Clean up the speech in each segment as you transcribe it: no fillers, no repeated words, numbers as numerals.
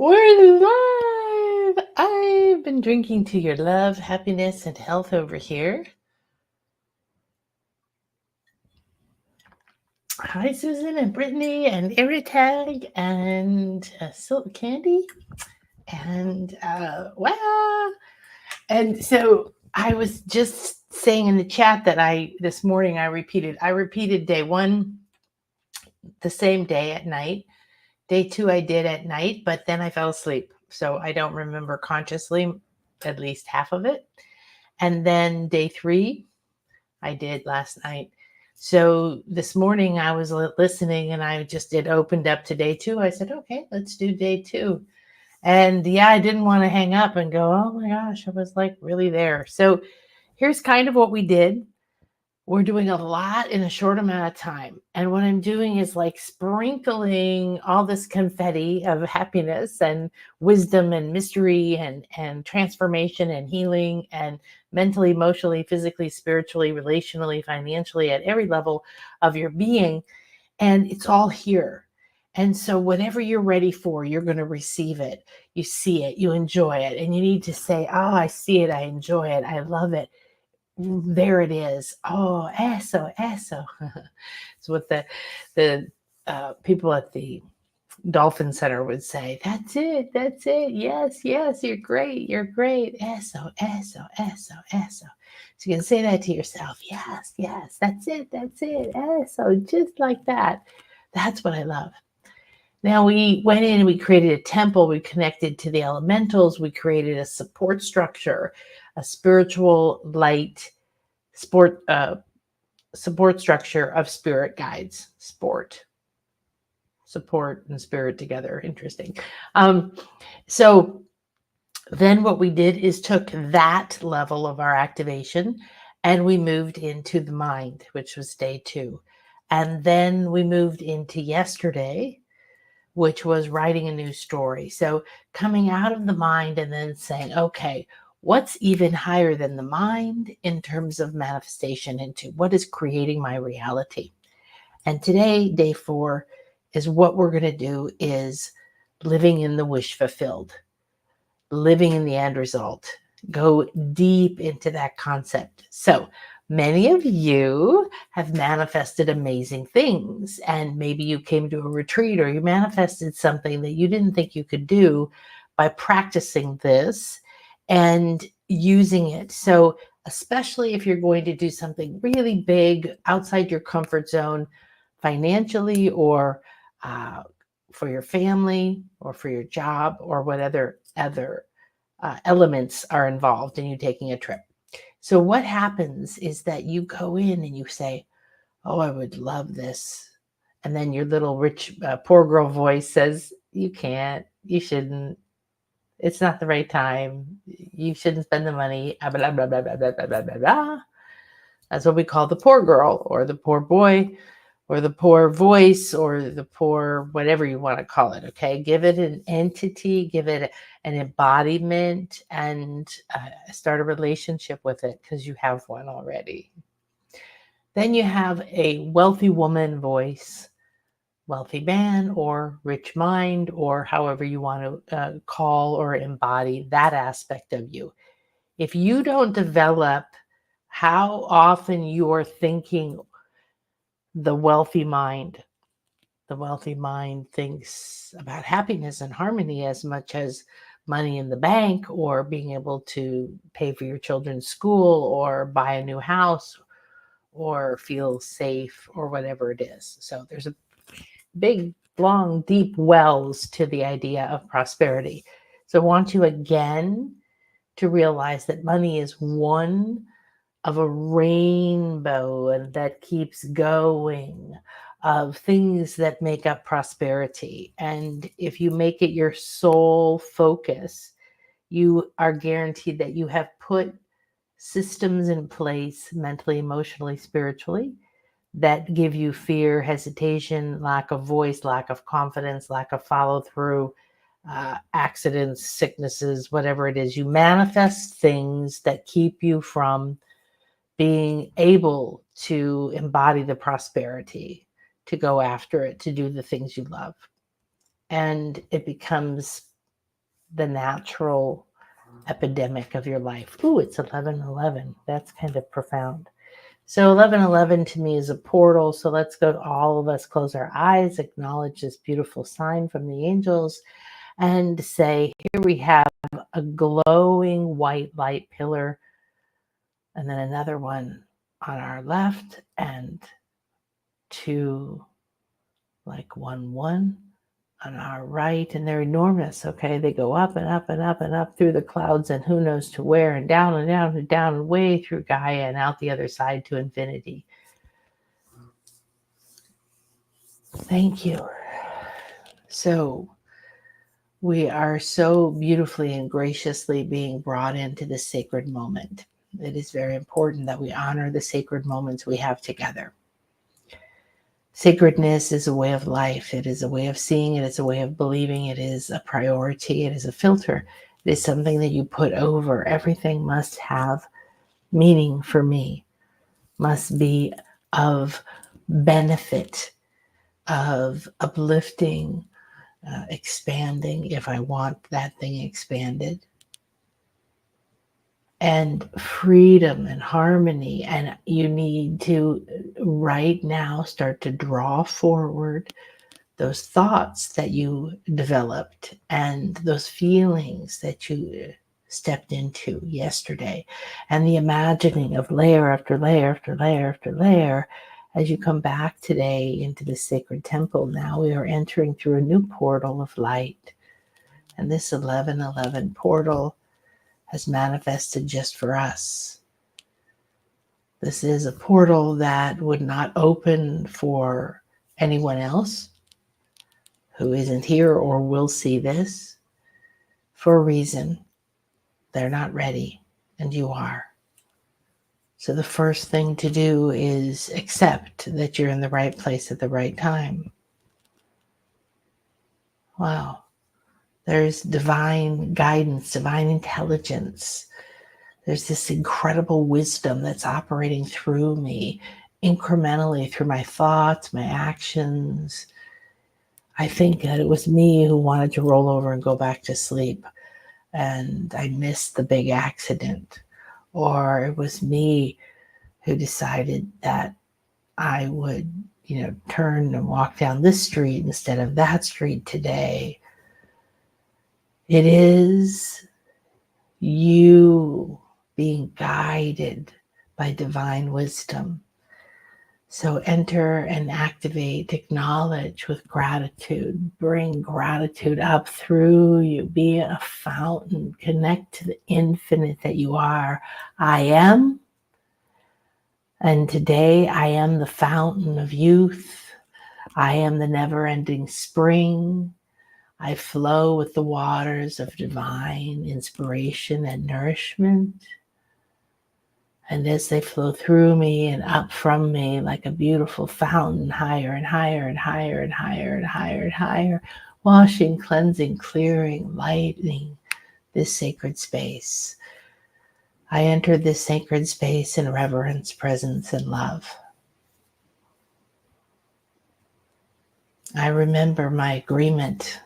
We're live! I've been drinking to your love, happiness, and health over here. Hi, Susan and Brittany and Iritag and Silk Candy. And wow! And so I was just saying in the chat that this morning I repeated day one the same day at night. Day two I did at night, but then I fell asleep. So I don't remember consciously at least half of it. And then day three, I did last night. So this morning I was listening and it opened up to day two. I said, okay, let's do day two. And yeah, I didn't want to hang up and go, oh my gosh, I was like really there. So here's kind of what we did. We're doing a lot in a short amount of time. And what I'm doing is like sprinkling all this confetti of happiness and wisdom and mystery and transformation and healing and mentally, emotionally, physically, spiritually, relationally, financially, at every level of your being. And it's all here. And so whatever you're ready for, you're going to receive it. You see it, you enjoy it. And you need to say, oh, I see it, I enjoy it, I love it. There it is. Oh, eso. It's what the people at the Dolphin Center would say. That's it. Yes, you're great. Eso. So you can say that to yourself. Yes, that's it. Eso, just like that. That's what I love. Now we went in and we created a temple. We connected to the elementals. We created a support structure, a spiritual light support structure of spirit guides. Support and spirit together. Interesting. So then what we did is took that level of our activation and we moved into the mind, which was day two. And then we moved into yesterday, which was writing a new story. So coming out of the mind and then saying, okay, what's even higher than the mind in terms of manifestation into what is creating my reality? And today, day four, is what we're going to do is living in the wish fulfilled, living in the end result. Go deep into that concept. So many of you have manifested amazing things, and maybe you came to a retreat or you manifested something that you didn't think you could do by practicing this and using it. So especially if you're going to do something really big outside your comfort zone financially or for your family or for your job or what other elements are involved in you taking a trip. So what happens is that you go in and you say, oh, I would love this. And then your little rich, poor girl voice says, you can't, you shouldn't, it's not the right time. You shouldn't spend the money, blah, blah, blah, blah, blah, blah, blah, blah, blah. That's what we call the poor girl or the poor boy or the poor voice or the poor whatever you want to call it. Okay, give it an entity, give it an embodiment, and start a relationship with it because you have one already. Then you have a wealthy woman voice, wealthy man, or rich mind, or however you want to call or embody that aspect of you. If you don't develop how often you're thinking the wealthy mind thinks about happiness and harmony as much as money in the bank or being able to pay for your children's school or buy a new house or feel safe or whatever it is. So there's a big, long, deep wells to the idea of prosperity. So I want you again to realize that money is one of a rainbow and that keeps going of things that make up prosperity. And if you make it your sole focus, you are guaranteed that you have put systems in place mentally, emotionally, spiritually that give you fear, hesitation, lack of voice, lack of confidence, lack of follow through, accidents, sicknesses, whatever it is. You manifest things that keep you from being able to embody the prosperity, to go after it, to do the things you love. And it becomes the natural epidemic of your life. Ooh, it's 11:11. That's kind of profound. So 11:11 to me is a portal. So let's go, all of us close our eyes, acknowledge this beautiful sign from the angels, and say, here we have a glowing white light pillar, and then another one on our left, and two, like 1 on our right, and they're enormous. Okay, they go up and up and up and up through the clouds, and who knows to where, and down and down and down and way through Gaia and out the other side to infinity. Thank you. So we are so beautifully and graciously being brought into this sacred moment. It is very important that we honor the sacred moments we have together. Sacredness is a way of life. It is a way of seeing it. It's a way of believing. It is a priority. It is a filter. It is something that you put over. Everything must have meaning for me, must be of benefit, of uplifting, expanding if I want that thing expanded, and freedom and harmony. And you need to right now start to draw forward those thoughts that you developed and those feelings that you stepped into yesterday, and the imagining of layer after layer after layer after layer. As you come back today into the sacred temple, now we are entering through a new portal of light. And this 11:11 portal has manifested just for us. This is a portal that would not open for anyone else who isn't here or will see this for a reason. They're not ready, and you are. So the first thing to do is accept that you're in the right place at the right time. Wow. There's divine guidance, divine intelligence. There's this incredible wisdom that's operating through me, incrementally through my thoughts, my actions. I think that it was me who wanted to roll over and go back to sleep, and I missed the big accident. Or it was me who decided that I would, turn and walk down this street instead of that street today. It is you being guided by divine wisdom. So enter and activate, acknowledge with gratitude, bring gratitude up through you, be a fountain, connect to the infinite that you are. I am, and today I am the fountain of youth. I am the never-ending spring. I flow with the waters of divine inspiration and nourishment. And as they flow through me and up from me like a beautiful fountain, higher and higher and higher and higher and higher and higher, washing, cleansing, clearing, lighting this sacred space. I enter this sacred space in reverence, presence, and love. I remember my agreement,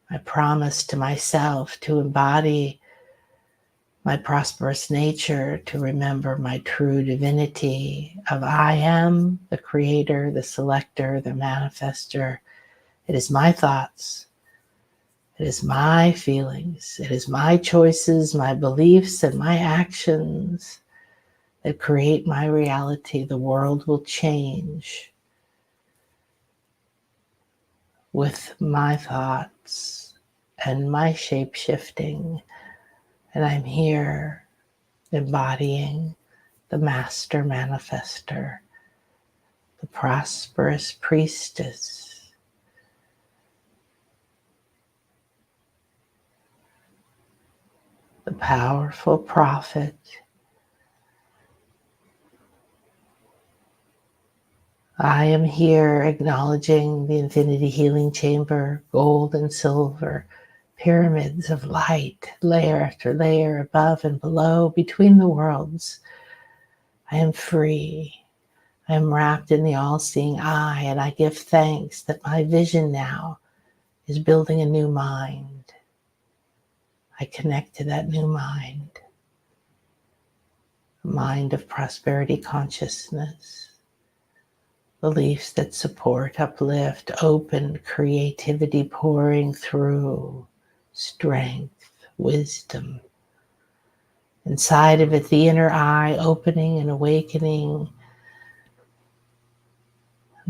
my promise to myself to embody my prosperous nature, to remember my true divinity of I am the creator, the selector, the manifester. It is my thoughts. It is my feelings. It is my choices, my beliefs, and my actions that create my reality. The world will change with my thoughts and my shape-shifting. And I'm here embodying the master manifester, the prosperous priestess, the powerful prophet. I am here acknowledging the infinity healing chamber, gold and silver, pyramids of light, layer after layer, above and below, between the worlds. I am free. I am wrapped in the all-seeing eye, and I give thanks that my vision now is building a new mind. I connect to that new mind, a mind of prosperity consciousness, beliefs that support, uplift, open, creativity pouring through, strength, wisdom. Inside of it, the inner eye opening and awakening,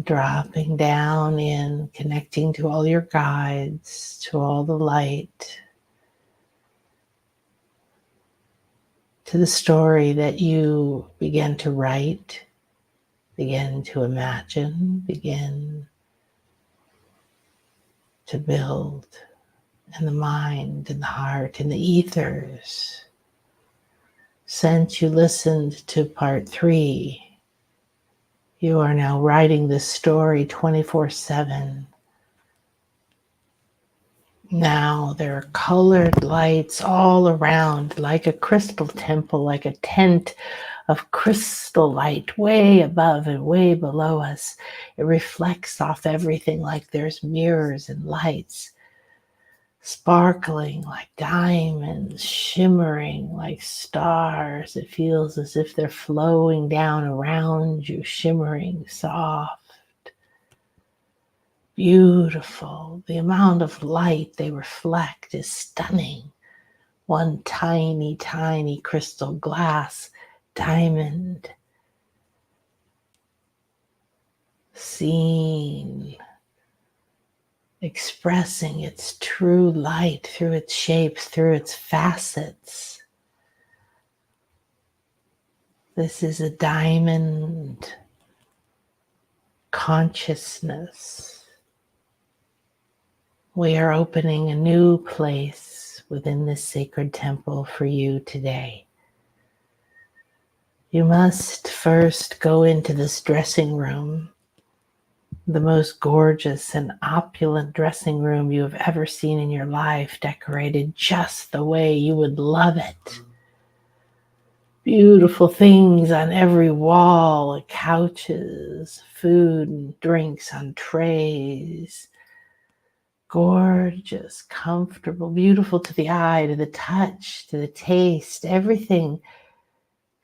dropping down in, connecting to all your guides, to all the light, to the story that you begin to write, begin to imagine, begin to build in the mind, in the heart, in the ethers. Since you listened to part 3, you are now writing this story 24/7. Now there are colored lights all around, like a crystal temple, like a tent of crystal light way above and way below us. It reflects off everything like there's mirrors and lights, sparkling like diamonds, shimmering like stars. It feels as if they're flowing down around you, shimmering soft. Beautiful. The amount of light they reflect is stunning. One tiny, tiny crystal glass diamond seen, expressing its true light through its shapes, through its facets. This is a diamond consciousness. We are opening a new place within this sacred temple for you today. You must first go into this dressing room, the most gorgeous and opulent dressing room you have ever seen in your life, decorated just the way you would love it. Beautiful things on every wall, couches, food and drinks on trays. Gorgeous, comfortable, beautiful to the eye, to the touch, to the taste, everything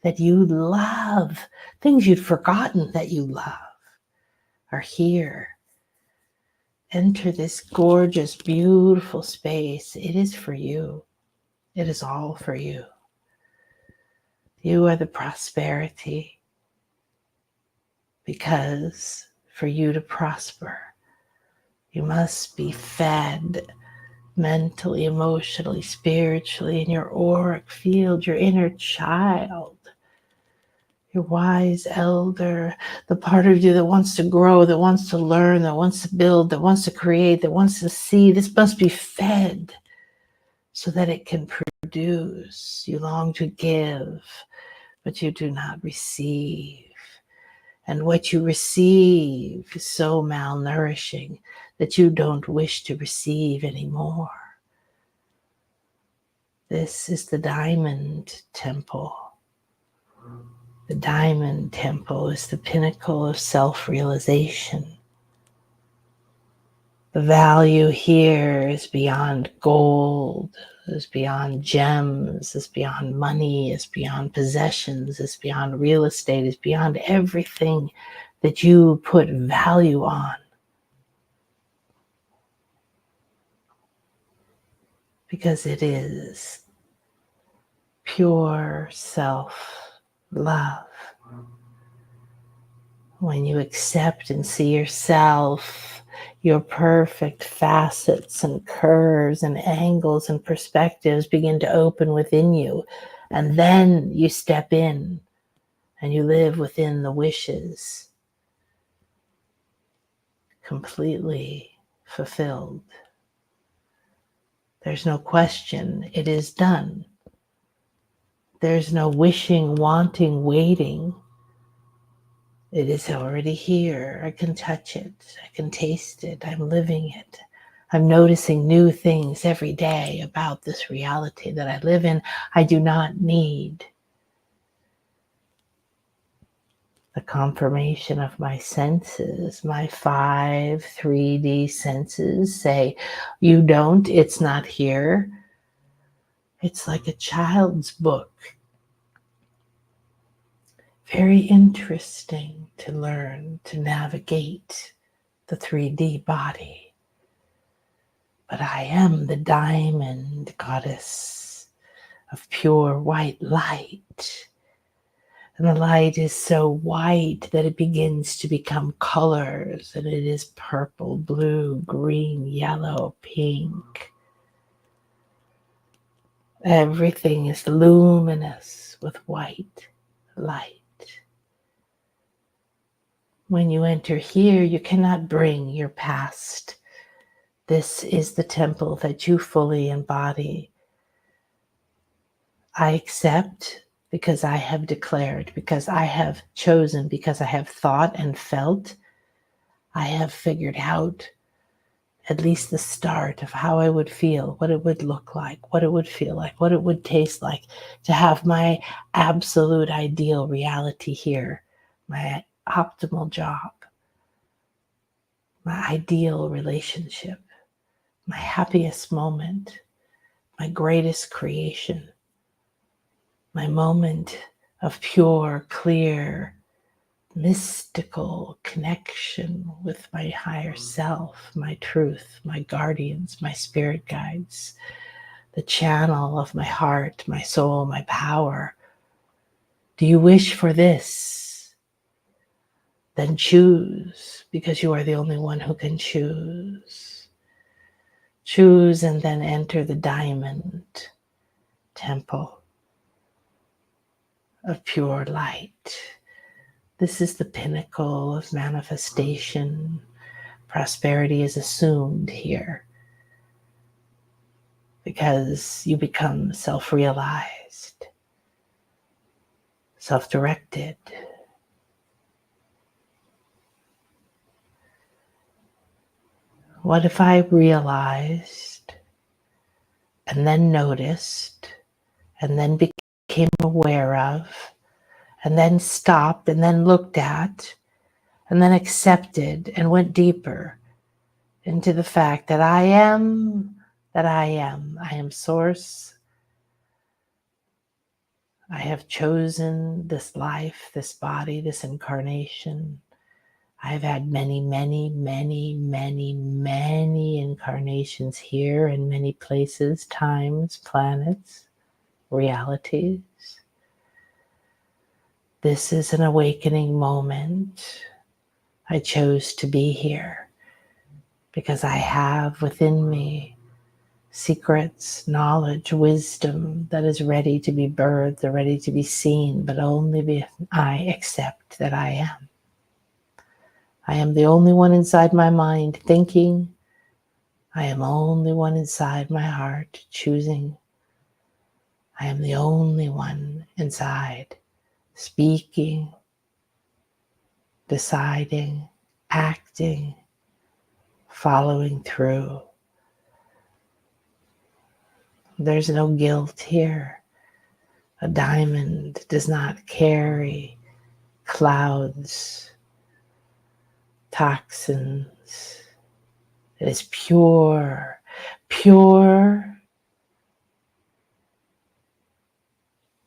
that you love, things you'd forgotten that you love are here. Enter this gorgeous, beautiful space. It is for you. It is all for you. You are the prosperity, because for you to prosper, you must be fed mentally, emotionally, spiritually, in your auric field, your inner child, your wise elder, the part of you that wants to grow, that wants to learn, that wants to build, that wants to create, that wants to see. This must be fed so that it can produce. You long to give, but you do not receive. And what you receive is so malnourishing that you don't wish to receive anymore. This is the diamond temple. The diamond temple is the pinnacle of self-realization. The value here is beyond gold, is beyond gems, is beyond money, is beyond possessions, is beyond real estate, is beyond everything that you put value on. Because it is pure self-love. When you accept and see yourself, your perfect facets and curves and angles and perspectives begin to open within you. And then you step in and you live within the wishes, completely fulfilled. There's no question, it is done. There's no wishing, wanting, waiting. It is already here. I can touch it. I can taste it. I'm living it. I'm noticing new things every day about this reality that I live in. I do not need the confirmation of my senses. My 5 3D senses say, you don't, it's not here. It's like a child's book. Very interesting to learn to navigate the 3D body. But I am the diamond goddess of pure white light. And the light is so white that it begins to become colors, and it is purple, blue, green, yellow, pink. Everything is luminous with white light. When you enter here, you cannot bring your past. This is the temple that you fully embody. I accept because I have declared, because I have chosen, because I have thought and felt. I have figured out at least the start of how I would feel, what it would look like, what it would feel like, what it would taste like to have my absolute ideal reality here, my optimal job, my ideal relationship, my happiest moment, my greatest creation, my moment of pure, clear, mystical connection with my higher self, my truth, my guardians, my spirit guides, the channel of my heart, my soul, my power. Do you wish for this? Then choose, because you are the only one who can choose. Choose and then enter the diamond temple of pure light. This is the pinnacle of manifestation. Prosperity is assumed here because you become self-realized, self-directed. What if I realized and then noticed and then became aware of and then stopped and then looked at and then accepted and went deeper into the fact that I am source. I have chosen this life, this body, this incarnation. I've had many, many, many, many, many incarnations here in many places, times, planets, realities. This is an awakening moment. I chose to be here because I have within me secrets, knowledge, wisdom that is ready to be birthed or ready to be seen, but only if I accept that I am. I am the only one inside my mind thinking. I am only one inside my heart choosing. I am the only one inside speaking, deciding, acting, following through. There's no guilt here. A diamond does not carry clouds, toxins. It is pure, pure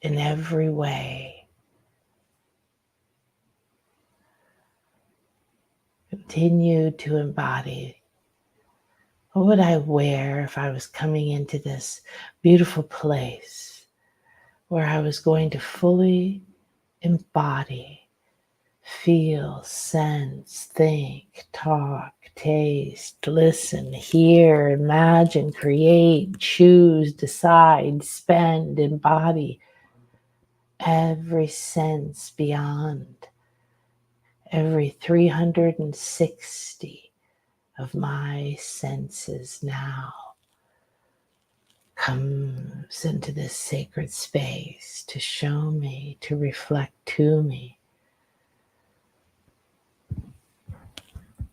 in every way. Continue to embody. What would I wear if I was coming into this beautiful place where I was going to fully embody, feel, sense, think, talk, taste, listen, hear, imagine, create, choose, decide, spend, embody every sense beyond every 360 of my senses now comes into this sacred space to show me, to reflect to me.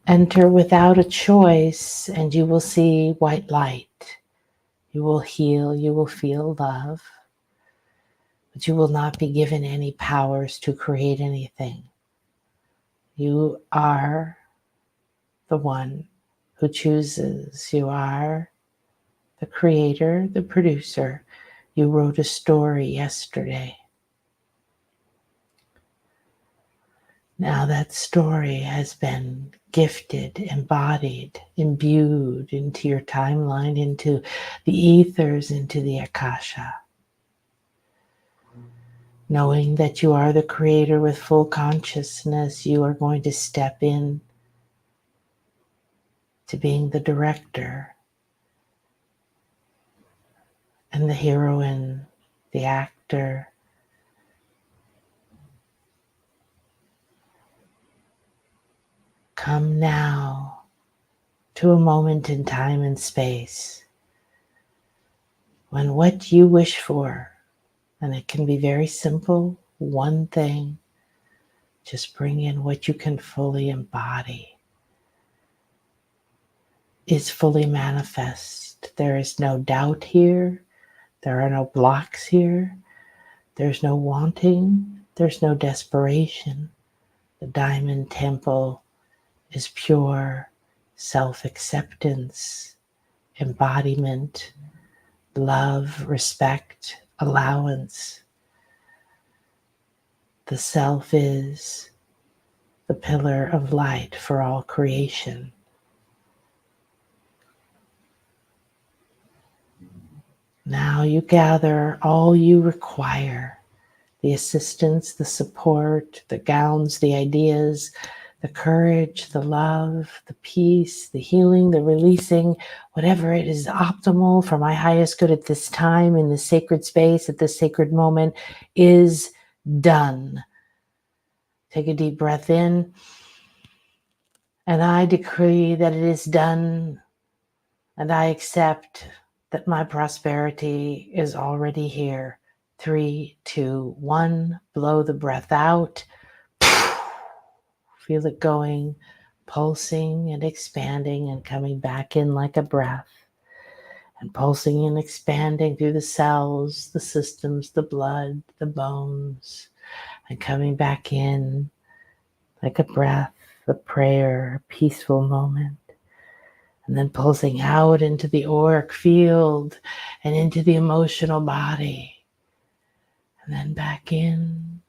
Enter without a choice and you will see white light. You will heal, you will feel love, but you will not be given any powers to create anything. You are the one who chooses. You are the creator, the producer. You wrote a story yesterday. Now that story has been gifted, embodied, imbued into your timeline, into the ethers, into the Akasha. Knowing that you are the creator with full consciousness, you are going to step in to being the director and the heroine, the actor. Come now to a moment in time and space when what you wish for, and it can be very simple, one thing, just bring in what you can fully embody, is fully manifest. There is no doubt here. There are no blocks here. There's no wanting. There's no desperation. The diamond temple is pure self-acceptance, embodiment, love, respect, allowance. The self is the pillar of light for all creation. Now you gather all you require, the assistance, the support, the gowns, the ideas, the courage, the love, the peace, the healing, the releasing, whatever it is optimal for my highest good at this time, in this sacred space, at this sacred moment, is done. Take a deep breath in, and I decree that it is done, and I accept that my prosperity is already here. 3, 2, 1, blow the breath out. Feel it going, pulsing and expanding and coming back in like a breath. And pulsing and expanding through the cells, the systems, the blood, the bones. And coming back in like a breath, a prayer, a peaceful moment. And then pulsing out into the auric field and into the emotional body. And then back in.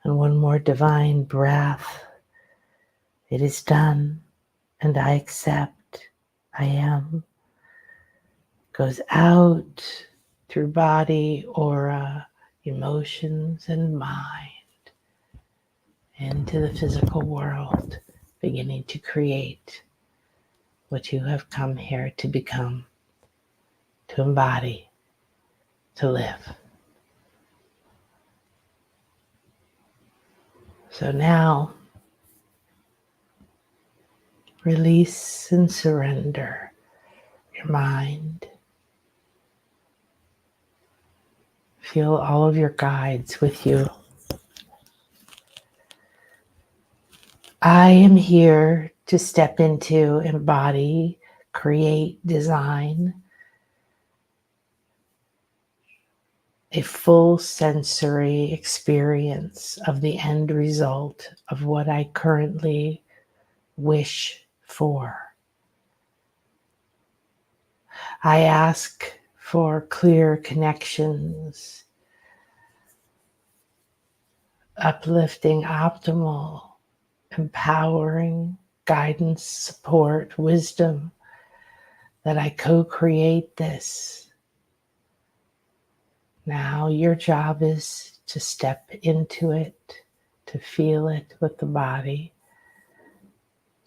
And one more divine breath. It is done, and I accept. I am. Goes out through body, aura, emotions, and mind into the physical world, beginning to create what you have come here to become, to embody, to live. So now, release and surrender your mind. Feel all of your guides with you. I am here to step into, embody, create, design a full sensory experience of the end result of what I currently wish for. I ask for clear connections, uplifting, optimal, empowering guidance, support, wisdom, that I co-create this. Now your job is to step into it, to feel it with the body,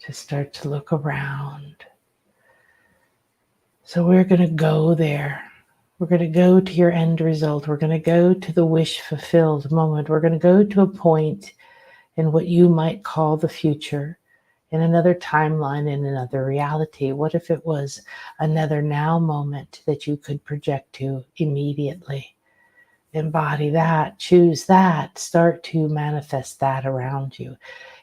to start to look around. So we're going to go there. We're going to go to your end result. We're going to go to the wish fulfilled moment. We're going to go to a point in what you might call the future, in another timeline, in another reality. What if it was another now moment that you could project to immediately? Embody that, choose that, start to manifest that around you.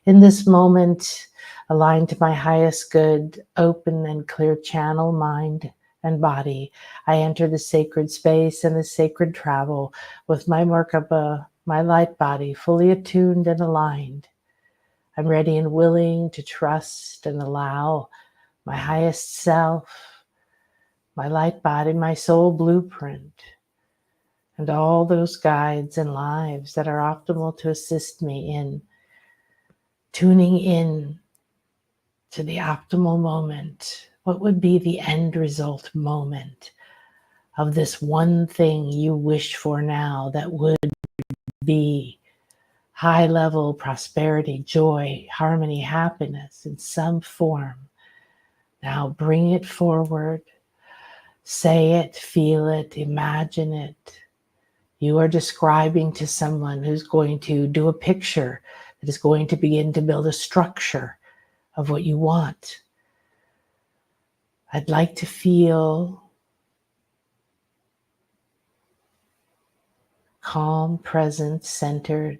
In this moment, aligned to my highest good, open and clear channel, mind and body, I enter the sacred space and the sacred travel with my Merkaba, my light body, fully attuned and aligned. I'm ready and willing to trust and allow my highest self, my light body, my soul blueprint, and all those guides and lives that are optimal to assist me in tuning in to the optimal moment. What would be the end result moment of this one thing you wish for now that would be high level prosperity, joy, harmony, happiness in some form? Now bring it forward. Say it, feel it, imagine it. You are describing to someone who's going to do a picture that is going to begin to build a structure of what you want. I'd like to feel calm, present, centered,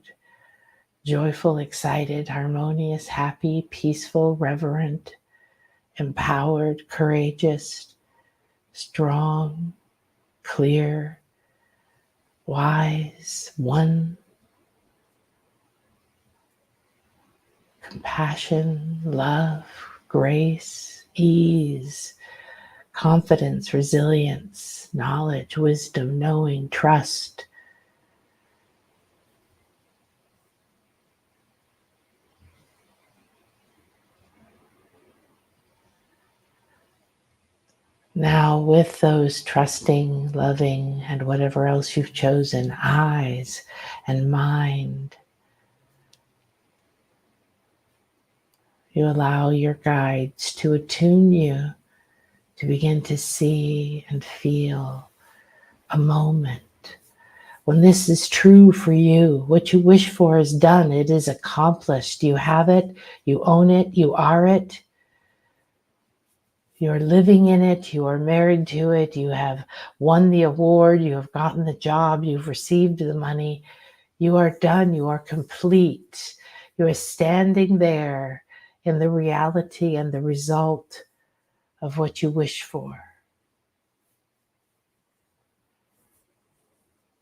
joyful, excited, harmonious, happy, peaceful, reverent, empowered, courageous, strong, clear, wise, one, compassion, love, grace, ease, confidence, resilience, knowledge, wisdom, knowing, trust. Now, with those trusting, loving, and whatever else you've chosen, eyes and mind, you allow your guides to attune you to begin to see and feel a moment when this is true for you. What you wish for is done. It is accomplished. You have it. You own it. You are it. You're living in it. You are married to it. You have won the award. You have gotten the job. You've received the money. You are done. You are complete. You are standing there in the reality and the result of what you wish for.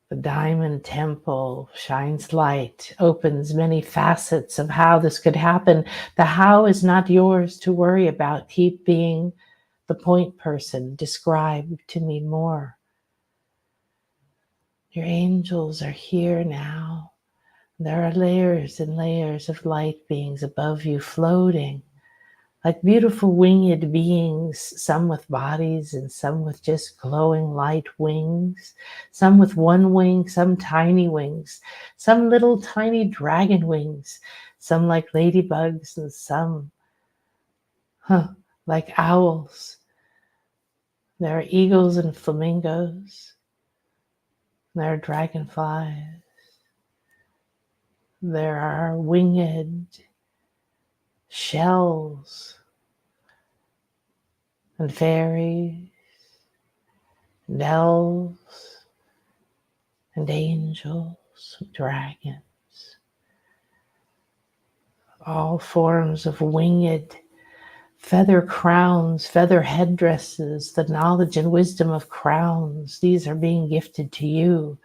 The diamond temple shines light, opens many facets of how this could happen. The how is not yours to worry about. Keep being the point person. Describe to me more. Your angels are here now. There are layers and layers of light beings above you, floating like beautiful winged beings, some with bodies and some with just glowing light wings, some with one wing, some tiny wings, some little tiny dragon wings, some like ladybugs and some like owls. There are eagles and flamingos. There are dragonflies. There are winged shells and fairies and elves and angels, dragons, all forms of winged feather crowns, feather headdresses, the knowledge and wisdom of crowns. These are being gifted to you.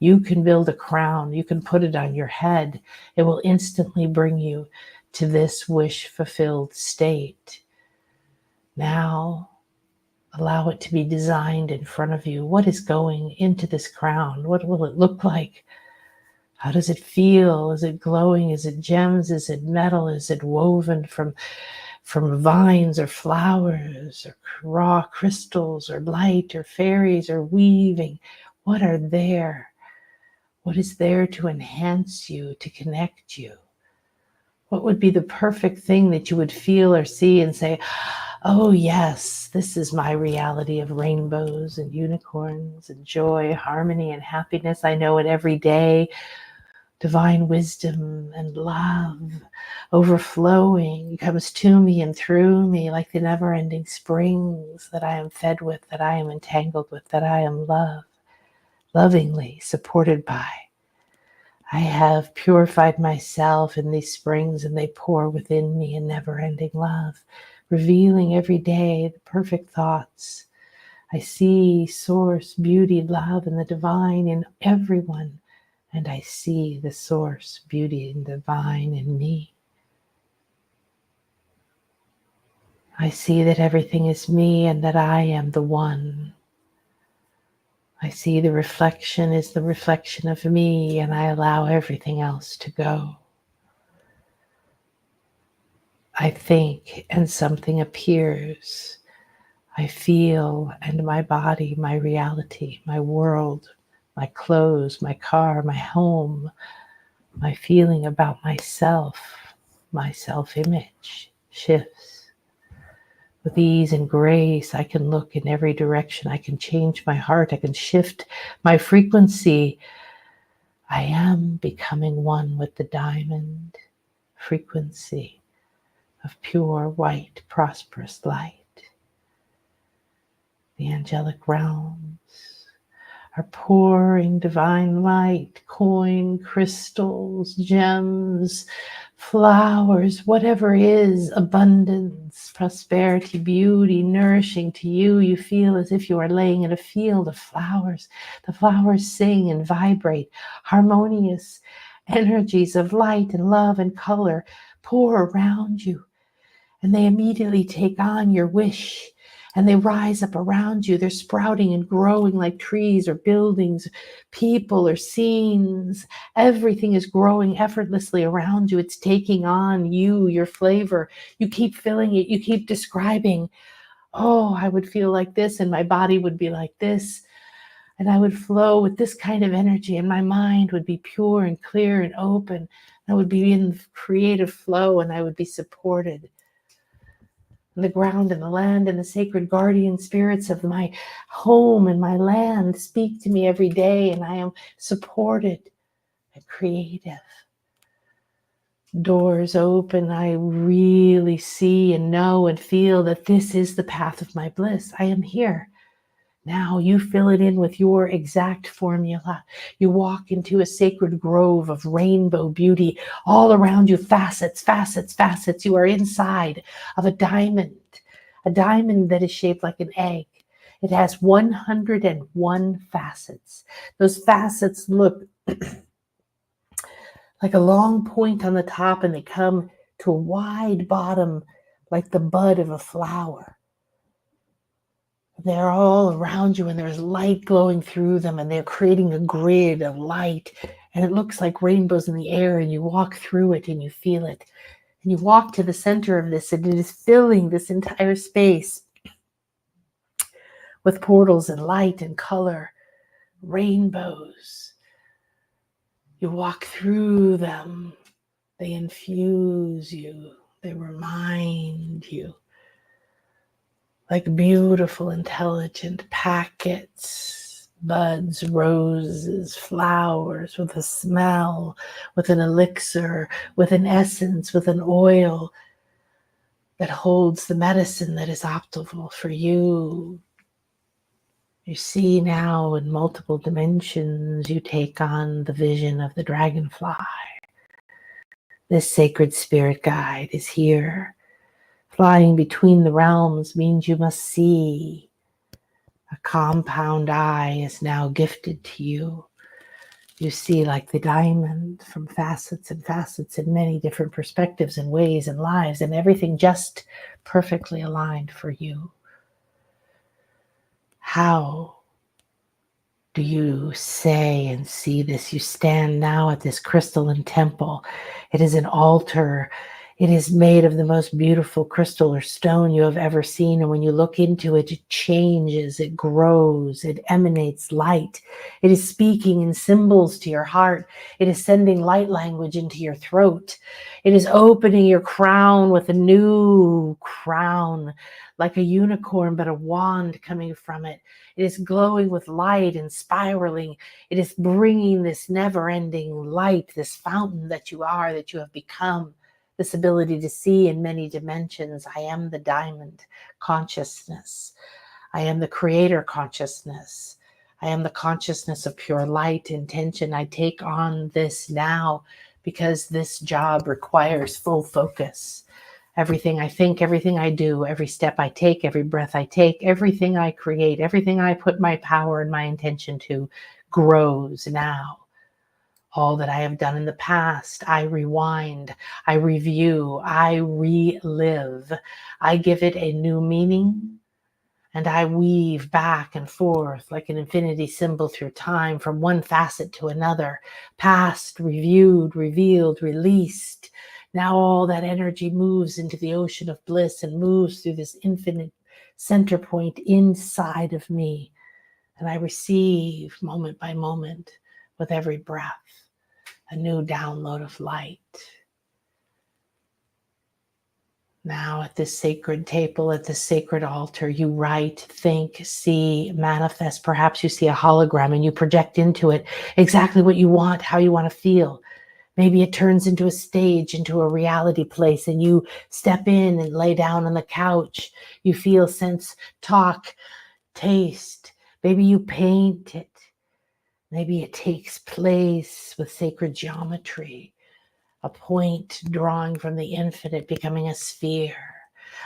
You can build a crown. You can put it on your head. It will instantly bring you to this wish-fulfilled state. Now, allow it to be designed in front of you. What is going into this crown? What will it look like? How does it feel? Is it glowing? Is it gems? Is it metal? Is it woven from vines or flowers or raw crystals or light or fairies or weaving? What are there? What is there to enhance you, to connect you? What would be the perfect thing that you would feel or see and say, oh yes, this is my reality of rainbows and unicorns and joy, harmony and happiness. I know it every day. Divine wisdom and love overflowing comes to me and through me like the never-ending springs that I am fed with, that I am entangled with, that I am lovingly supported by. I have purified myself in these springs and they pour within me in never-ending love, revealing every day the perfect thoughts. I see source, beauty, love, and the divine in everyone. And I see the source, beauty, and divine in me. I see that everything is me and that I am the one. I see the reflection is the reflection of me, and I allow everything else to go. I think and something appears. I feel, and my body, my reality, my world, my clothes, my car, my home, my feeling about myself, my self-image shifts. With ease and grace, I can look in every direction. I can change my heart. I can shift my frequency. I am becoming one with the diamond frequency of pure, white, prosperous light. The angelic realms are pouring divine light, coin, crystals, gems, flowers, whatever is abundance, prosperity, beauty, nourishing to you. You feel as if you are laying in a field of flowers. The flowers sing and vibrate. Harmonious energies of light and love and color pour around you, and they immediately take on your wish, and they rise up around you. They're sprouting and growing like trees or buildings, people or scenes. Everything is growing effortlessly around you. It's taking on you, your flavor. You keep filling it. You keep describing, oh, I would feel like this, and my body would be like this. And I would flow with this kind of energy, and my mind would be pure and clear and open. I would be in creative flow, and I would be supported. The ground and the land and the sacred guardian spirits of my home and my land speak to me every day, and I am supported and creative. Doors open. I really see and know and feel that this is the path of my bliss. I am here. Now you fill it in with your exact formula. You walk into a sacred grove of rainbow beauty all around you, facets, facets, facets. You are inside of a diamond that is shaped like an egg. It has 101 facets. Those facets look like a long point on the top, and they come to a wide bottom like the bud of a flower. They're all around you, and there's light glowing through them, and they're creating a grid of light, and it looks like rainbows in the air, and you walk through it and you feel it. And you walk to the center of this, and it is filling this entire space with portals and light and color, rainbows. You walk through them. They infuse you. They remind you, like beautiful, intelligent packets, buds, roses, flowers, with a smell, with an elixir, with an essence, with an oil that holds the medicine that is optimal for you. You see now in multiple dimensions. You take on the vision of the dragonfly. This sacred spirit guide is here. Flying between the realms means you must see. A compound eye is now gifted to you. You see like the diamond, from facets and facets in many different perspectives and ways and lives, and everything just perfectly aligned for you. How do you say and see this? You stand now at this crystalline temple. It is an altar. It is made of the most beautiful crystal or stone you have ever seen. And when you look into it, it changes, it grows, it emanates light. It is speaking in symbols to your heart. It is sending light language into your throat. It is opening your crown with a new crown, like a unicorn, but a wand coming from it. It is glowing with light and spiraling. It is bringing this never-ending light, this fountain that you are, that you have become, this ability to see in many dimensions. I am the diamond consciousness. I am the creator consciousness. I am the consciousness of pure light intention. I take on this now because this job requires full focus. Everything I think, everything I do, every step I take, every breath I take, everything I create, everything I put my power and my intention to grows now. All that I have done in the past, I rewind, I review, I relive. I give it a new meaning and I weave back and forth like an infinity symbol through time from one facet to another, past, reviewed, revealed, released. Now all that energy moves into the ocean of bliss and moves through this infinite center point inside of me. And I receive moment by moment with every breath a new download of light. Now at this sacred table, at this sacred altar, you write, think, see, manifest. Perhaps you see a hologram and you project into it exactly what you want, how you want to feel. Maybe it turns into a stage, into a reality place, and you step in and lay down on the couch. You feel, sense, talk, taste. Maybe you paint it. Maybe it takes place with sacred geometry, a point drawing from the infinite, becoming a sphere,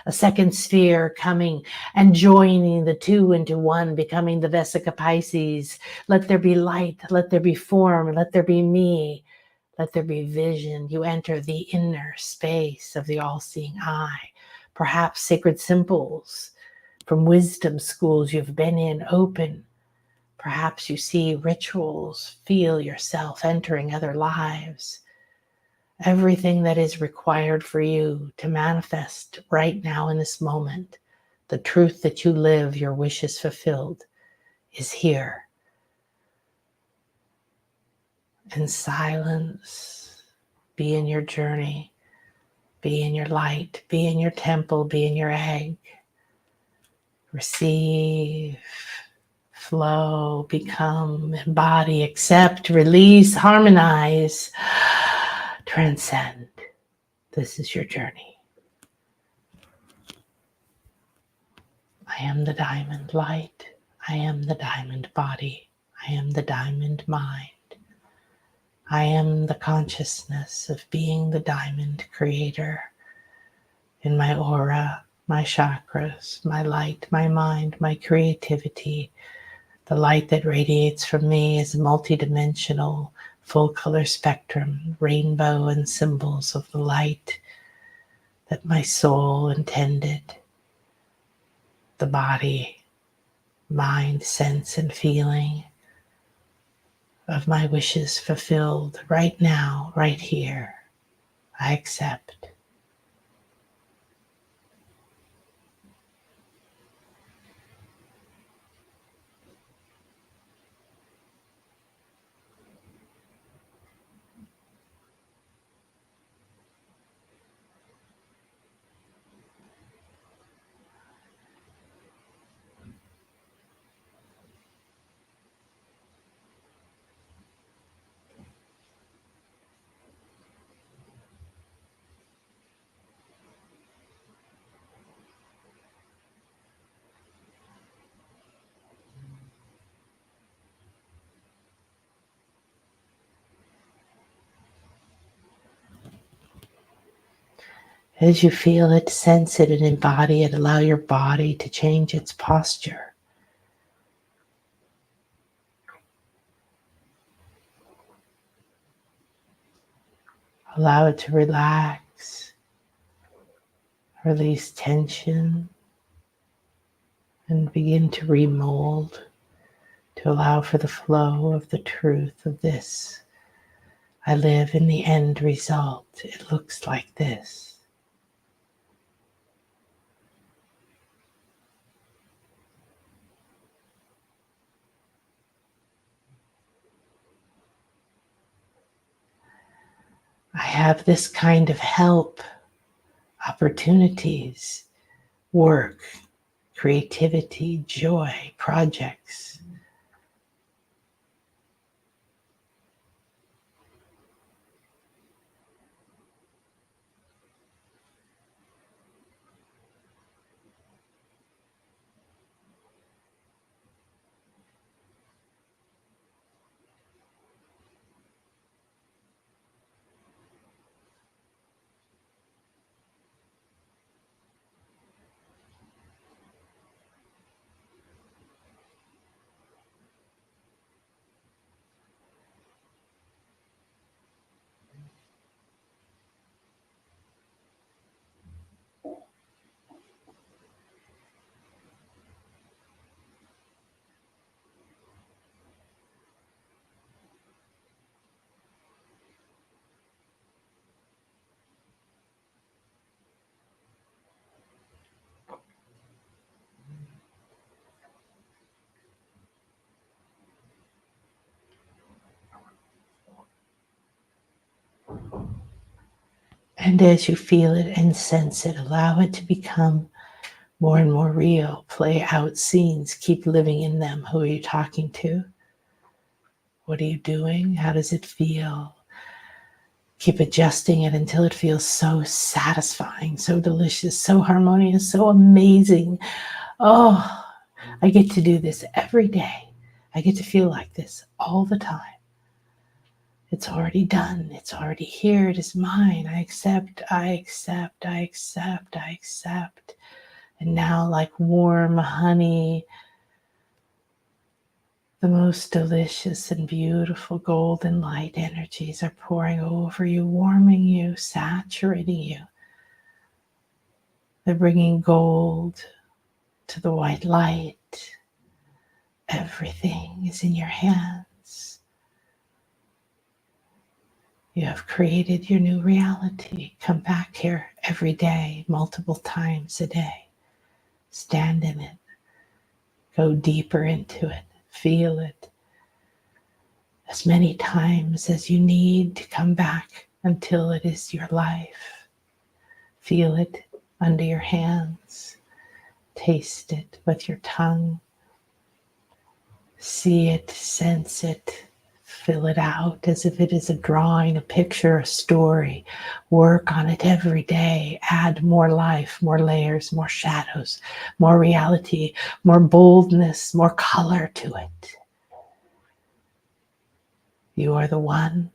a second sphere coming and joining the two into one, becoming the Vesica Pisces. Let there be light, let there be form, let there be me, let there be vision. You enter the inner space of the all-seeing eye. Perhaps sacred symbols from wisdom schools you've been in open. Perhaps you see rituals, feel yourself entering other lives. Everything that is required for you to manifest right now in this moment, the truth that you live, your wishes fulfilled, is here. In silence, be in your journey, be in your light, be in your temple, be in your egg. Receive, flow, become, embody, accept, release, harmonize, transcend. This is your journey. I am the diamond light. I am the diamond body. I am the diamond mind. I am the consciousness of being the diamond creator in my aura, my chakras, my light, my mind, my creativity. The light that radiates from me is a multidimensional, full color spectrum, rainbow and symbols of the light that my soul intended. The body, mind, sense, and feeling of my wishes fulfilled right now, right here. I accept. As you feel it, sense it, and embody it, allow your body to change its posture. Allow it to relax, release tension, and begin to remold, to allow for the flow of the truth of this. I live in the end result. It looks like this. I have this kind of help, opportunities, work, creativity, joy, projects. And as you feel it and sense it, allow it to become more and more real. Play out scenes, keep living in them. Who are you talking to? What are you doing? How does it feel? Keep adjusting it until it feels so satisfying, so delicious, so harmonious, so amazing. Oh, I get to do this every day. I get to feel like this all the time. It's already done. It's already here. It is mine. I accept, I accept, I accept, I accept. And now, like warm honey, the most delicious and beautiful golden light energies are pouring over you, warming you, saturating you. They're bringing gold to the white light. Everything is in your hands. You have created your new reality. Come back here every day, multiple times a day. Stand in it. Go deeper into it. Feel it as many times as you need to come back until it is your life. Feel it under your hands. Taste it with your tongue. See it, sense it, fill it out as if it is a drawing, a picture, a story. Work on it every day. Add more life, more layers, more shadows, more reality, more boldness, more color to it. You are the one.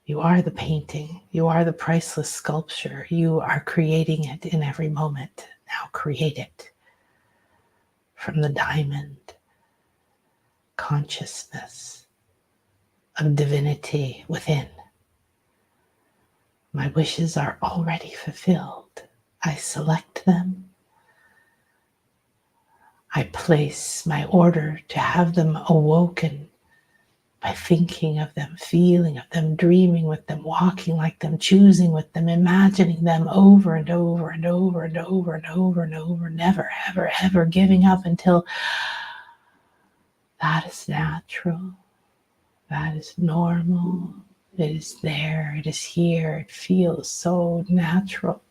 You are the painting. You are the priceless sculpture. You are creating it in every moment. Now create it from the diamond consciousness of divinity within. My wishes are already fulfilled. I select them. I place my order to have them awoken by thinking of them, feeling of them, dreaming with them, walking like them, choosing with them, imagining them over and over and over and over and over and over, never, ever, ever giving up until that is natural. That is normal. It is there. It is here. It feels so natural.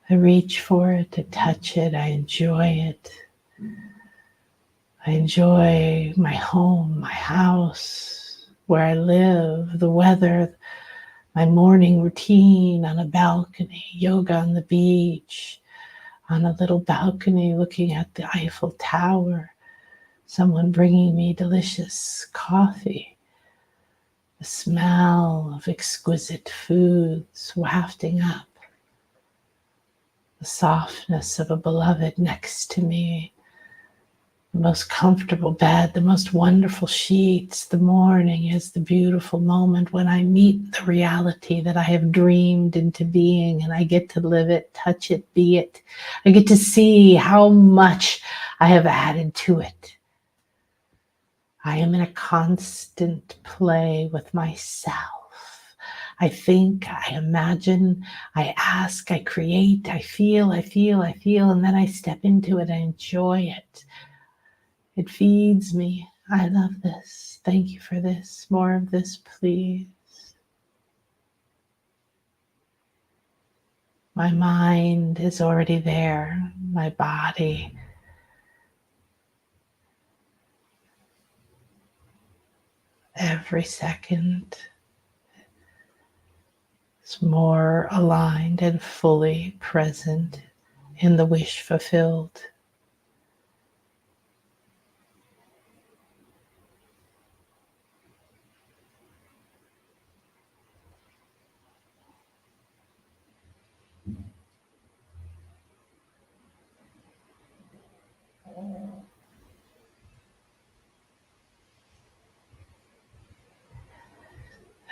I reach for it, I touch it, I enjoy it. I enjoy my home, my house, where I live, the weather, my morning routine on a balcony, yoga on the beach, on a little balcony looking at the Eiffel Tower, someone bringing me delicious coffee, the smell of exquisite foods wafting up, the softness of a beloved next to me, the most comfortable bed, the most wonderful sheets. The morning is the beautiful moment when I meet the reality that I have dreamed into being, and I get to live it, touch it, be it. I get to see how much I have added to it. I am in a constant play with myself. I think, I imagine, I ask, I create, I feel, and then I step into it. I enjoy it. It feeds me. I love this. Thank you for this. More of this, please. My mind is already there. My body. Every second is more aligned and fully present in the wish fulfilled.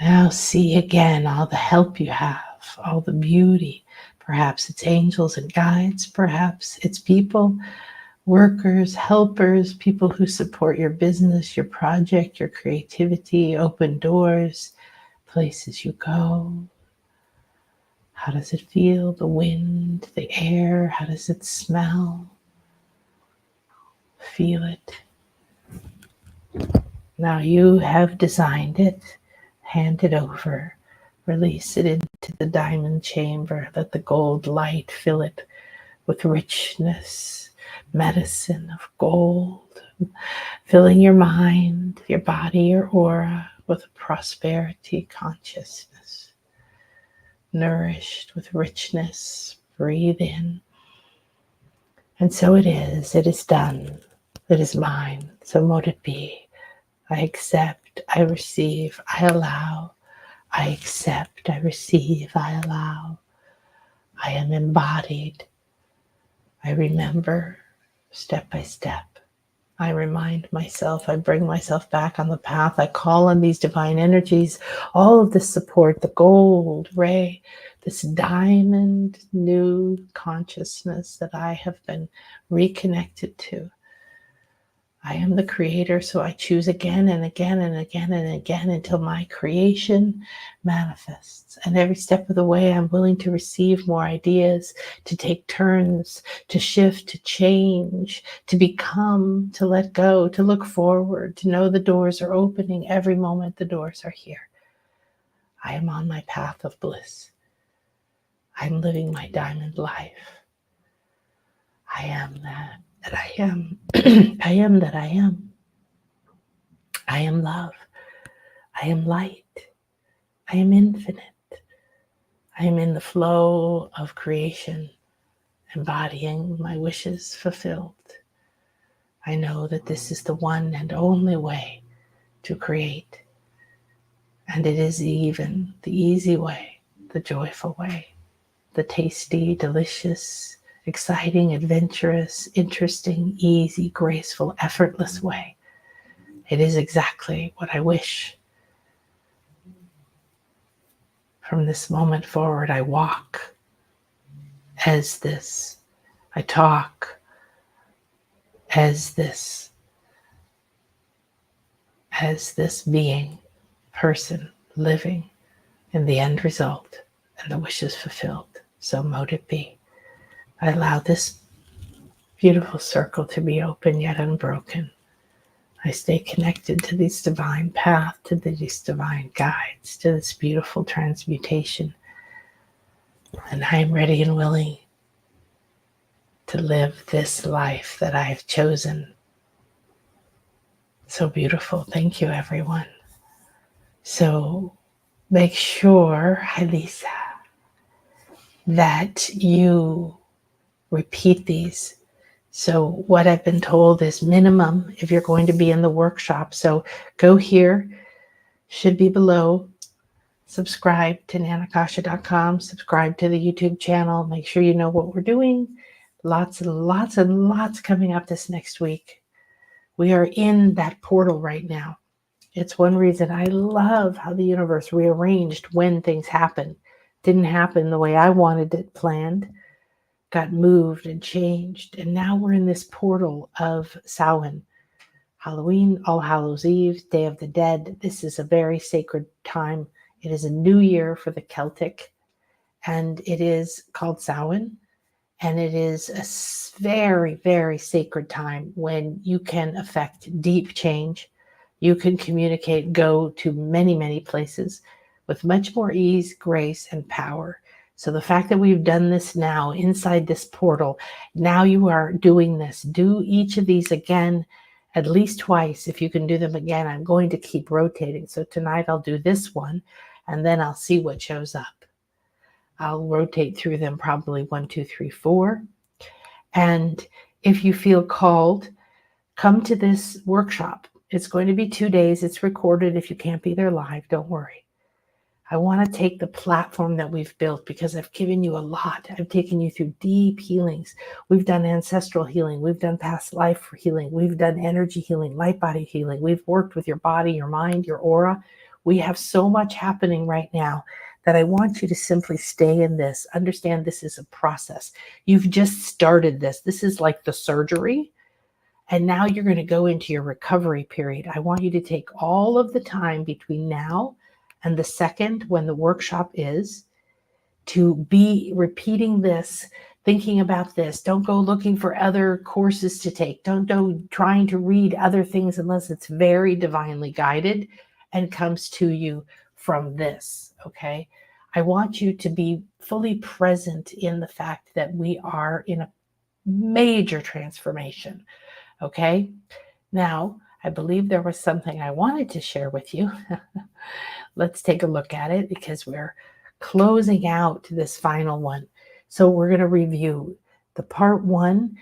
Now see again all the help you have, all the beauty. Perhaps it's angels and guides, perhaps it's people, workers, helpers, people who support your business, your project, your creativity, open doors, places you go. How does it feel? The wind, the air, how does it smell? Feel it. Now you have designed it, hand it over, Release it into the diamond chamber. Let the gold light fill it with richness, medicine of gold, filling your mind, your body, your aura with a prosperity consciousness, nourished with richness. Breathe in. And so it is. It is done. It is mine. So mote it be. I accept. I receive. I allow. I accept. I receive. I allow. I am embodied. I remember step by step. I remind myself, I bring myself back on the path. I call on these divine energies, all of this support, the gold ray, this diamond new consciousness that I have been reconnected to. I am the creator, so I choose again and again and again and again until my creation manifests. And every step of the way, I'm willing to receive more ideas, to take turns, to shift, to change, to become, to let go, to look forward, to know the doors are opening. Every moment the doors are here. I am on my path of bliss. I'm living my diamond life. I am that I am. I am that I am. I am love. I am light. I am infinite. I am in the flow of creation, embodying my wishes fulfilled. I know that this is the one and only way to create. And it is even the easy way, the joyful way, the tasty, delicious, exciting, adventurous, interesting, easy, graceful, effortless way. It is exactly what I wish. From this moment forward, I walk as this. I talk as this being, person, living in the end result and the wishes fulfilled. So mote it be. I allow this beautiful circle to be open yet unbroken. I stay connected to this divine path, to these divine guides, to this beautiful transmutation. And I am ready and willing to live this life that I have chosen. So beautiful. Thank you, everyone. So make sure, Lisa, that you repeat these. So what I've been told is minimum if you're going to be in the workshop. So go here, should be below. Subscribe to nanakasha.com, subscribe to the YouTube channel. Make sure you know what we're doing. Lots and lots and lots coming up this next week. We are in that portal right now. It's one reason I love how the universe rearranged when things happen. Didn't happen the way I wanted it planned. Got moved and changed. And now we're in this portal of Samhain. Halloween, All Hallows Eve, Day of the Dead. This is a very sacred time. It is a new year for the Celtic. And it is called Samhain. And it is a very, very sacred time when you can affect deep change. You can communicate, go to many, many places with much more ease, grace, and power. So the fact that we've done this now inside this portal, now you are doing this. Do each of these again, at least twice. If you can do them again, I'm going to keep rotating. So tonight I'll do this one, and then I'll see what shows up. I'll rotate through them probably 1, 2, 3, 4. And if you feel called, come to this workshop. It's going to be 2 days. It's recorded. If you can't be there live, don't worry. I want to take the platform that we've built because I've given you a lot. I've taken you through deep healings. We've done ancestral healing. We've done past life healing. We've done energy healing, light body healing. We've worked with your body, your mind, your aura. We have so much happening right now that I want you to simply stay in this. Understand this is a process. You've just started this. This is like the surgery. And now you're going to go into your recovery period. I want you to take all of the time between now and the second when the workshop is to be repeating this, thinking about this. Don't go looking for other courses to take. Don't go trying to read other things unless it's very divinely guided and comes to you from this, okay? I want you to be fully present in the fact that we are in a major transformation, okay? Now, I believe there was something I wanted to share with you. Let's take a look at it because we're closing out this final one. So we're going to review the part one.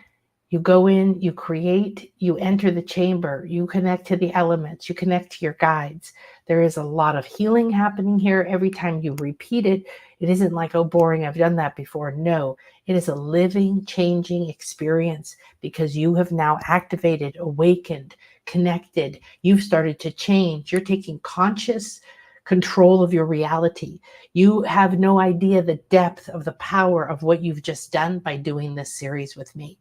You go in, you create, you enter the chamber, you connect to the elements, you connect to your guides. There is a lot of healing happening here. Every time you repeat it, it isn't like, oh, boring, I've done that before. No, it is a living, changing experience because you have now activated, awakened, connected. You've started to change. You're taking conscious control of your reality. You have no idea the depth of the power of what you've just done by doing this series with me.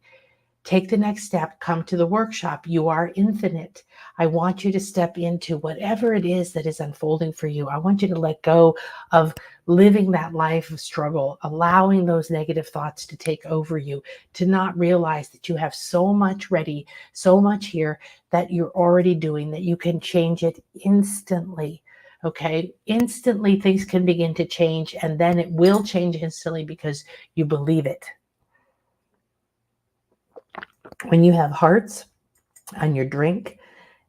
Take the next step, come to the workshop. You are infinite. I want you to step into whatever it is that is unfolding for you. I want you to let go of living that life of struggle, allowing those negative thoughts to take over you, to not realize that you have so much ready, so much here that you're already doing, that you can change it instantly. Okay, instantly things can begin to change, and then it will change instantly because you believe it. When you have hearts on your drink,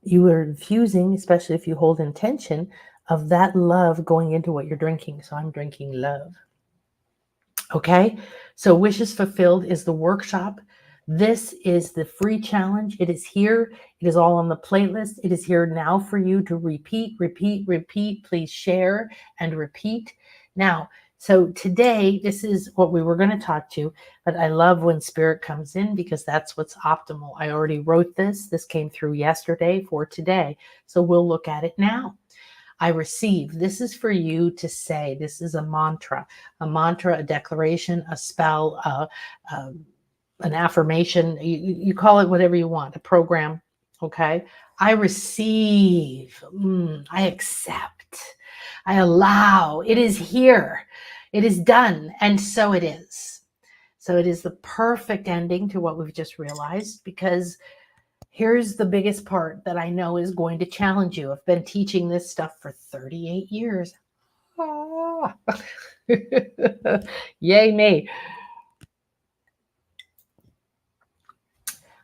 you are infusing, especially if you hold intention, of that love going into what you're drinking. So I'm drinking love. Okay, so Wishes Fulfilled is the workshop. This is the free challenge. It is here. It is all on the playlist. It is here now for you to repeat, repeat, repeat. Please share and repeat. Now, so today, this is what we were going to talk to, but I love when spirit comes in because that's what's optimal. I already wrote this. This came through yesterday for today. So we'll look at it now. I receive. This is for you to say. This is a mantra, a declaration, a spell, an affirmation. You call it whatever you want, a program. Okay. I receive. I accept. I allow. It is here. It is done. And so it is. So it is the perfect ending to what we've just realized, because here's the biggest part that I know is going to challenge you. I've been teaching this stuff for 38 years. Ah. Yay me.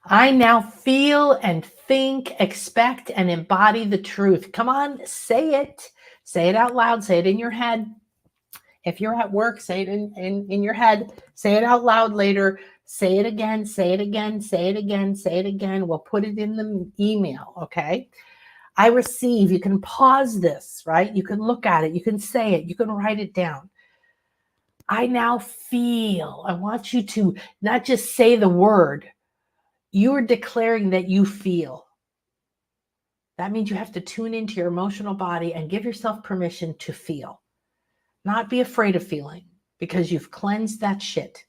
I now feel and think, expect, and embody the truth. Come on, say it. Say it out loud. Say it in your head. If you're at work, say it in your head. Say it out loud later. Say it again, say it again, say it again, say it again. We'll put it in the email, okay? I receive. You can pause this, right? You can look at it. You can say it. You can write it down. I now feel. I want you to not just say the word. You are declaring that you feel. That means you have to tune into your emotional body and give yourself permission to feel. Not be afraid of feeling, because you've cleansed that shit.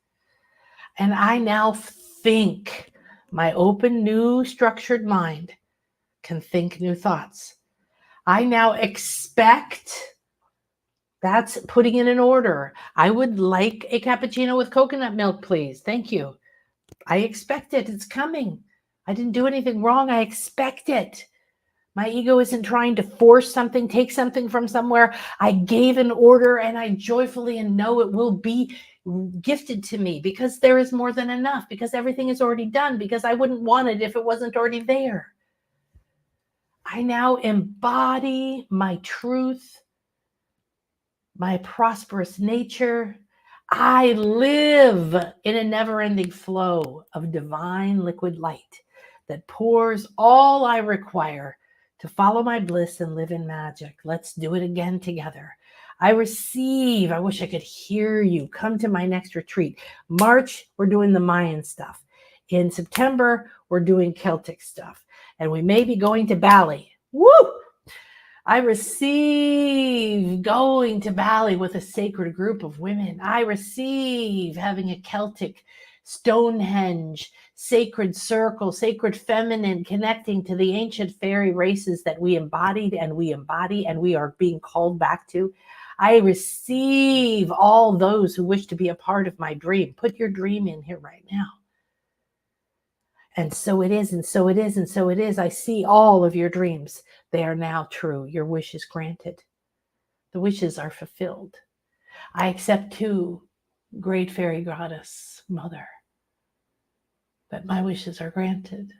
And I now think. My open, new, structured mind can think new thoughts. I now expect. That's putting in an order. I would like a cappuccino with coconut milk, please. Thank you. I expect it. It's coming. I didn't do anything wrong. I expect it. My ego isn't trying to force something, take something from somewhere. I gave an order and I joyfully and know it will be gifted to me, because there is more than enough, because everything is already done, because I wouldn't want it if it wasn't already there. I now embody my truth, my prosperous nature. I live in a never-ending flow of divine liquid light that pours all I require to follow my bliss and live in magic. Let's do it again together. I receive. I wish I could hear you. Come to my next retreat. March, we're doing the Mayan stuff. In September, we're doing Celtic stuff. And we may be going to Bali. Woo! I receive going to Bali with a sacred group of women. I receive having a Celtic Stonehenge, sacred circle, sacred feminine, connecting to the ancient fairy races that we embodied and we embody and we are being called back to. I receive all those who wish to be a part of my dream. Put your dream in here right now. And so it is, and so it is, and so it is. I see all of your dreams. They are now true. Your wish is granted. The wishes are fulfilled. I accept too, great fairy goddess, mother, that my wishes are granted,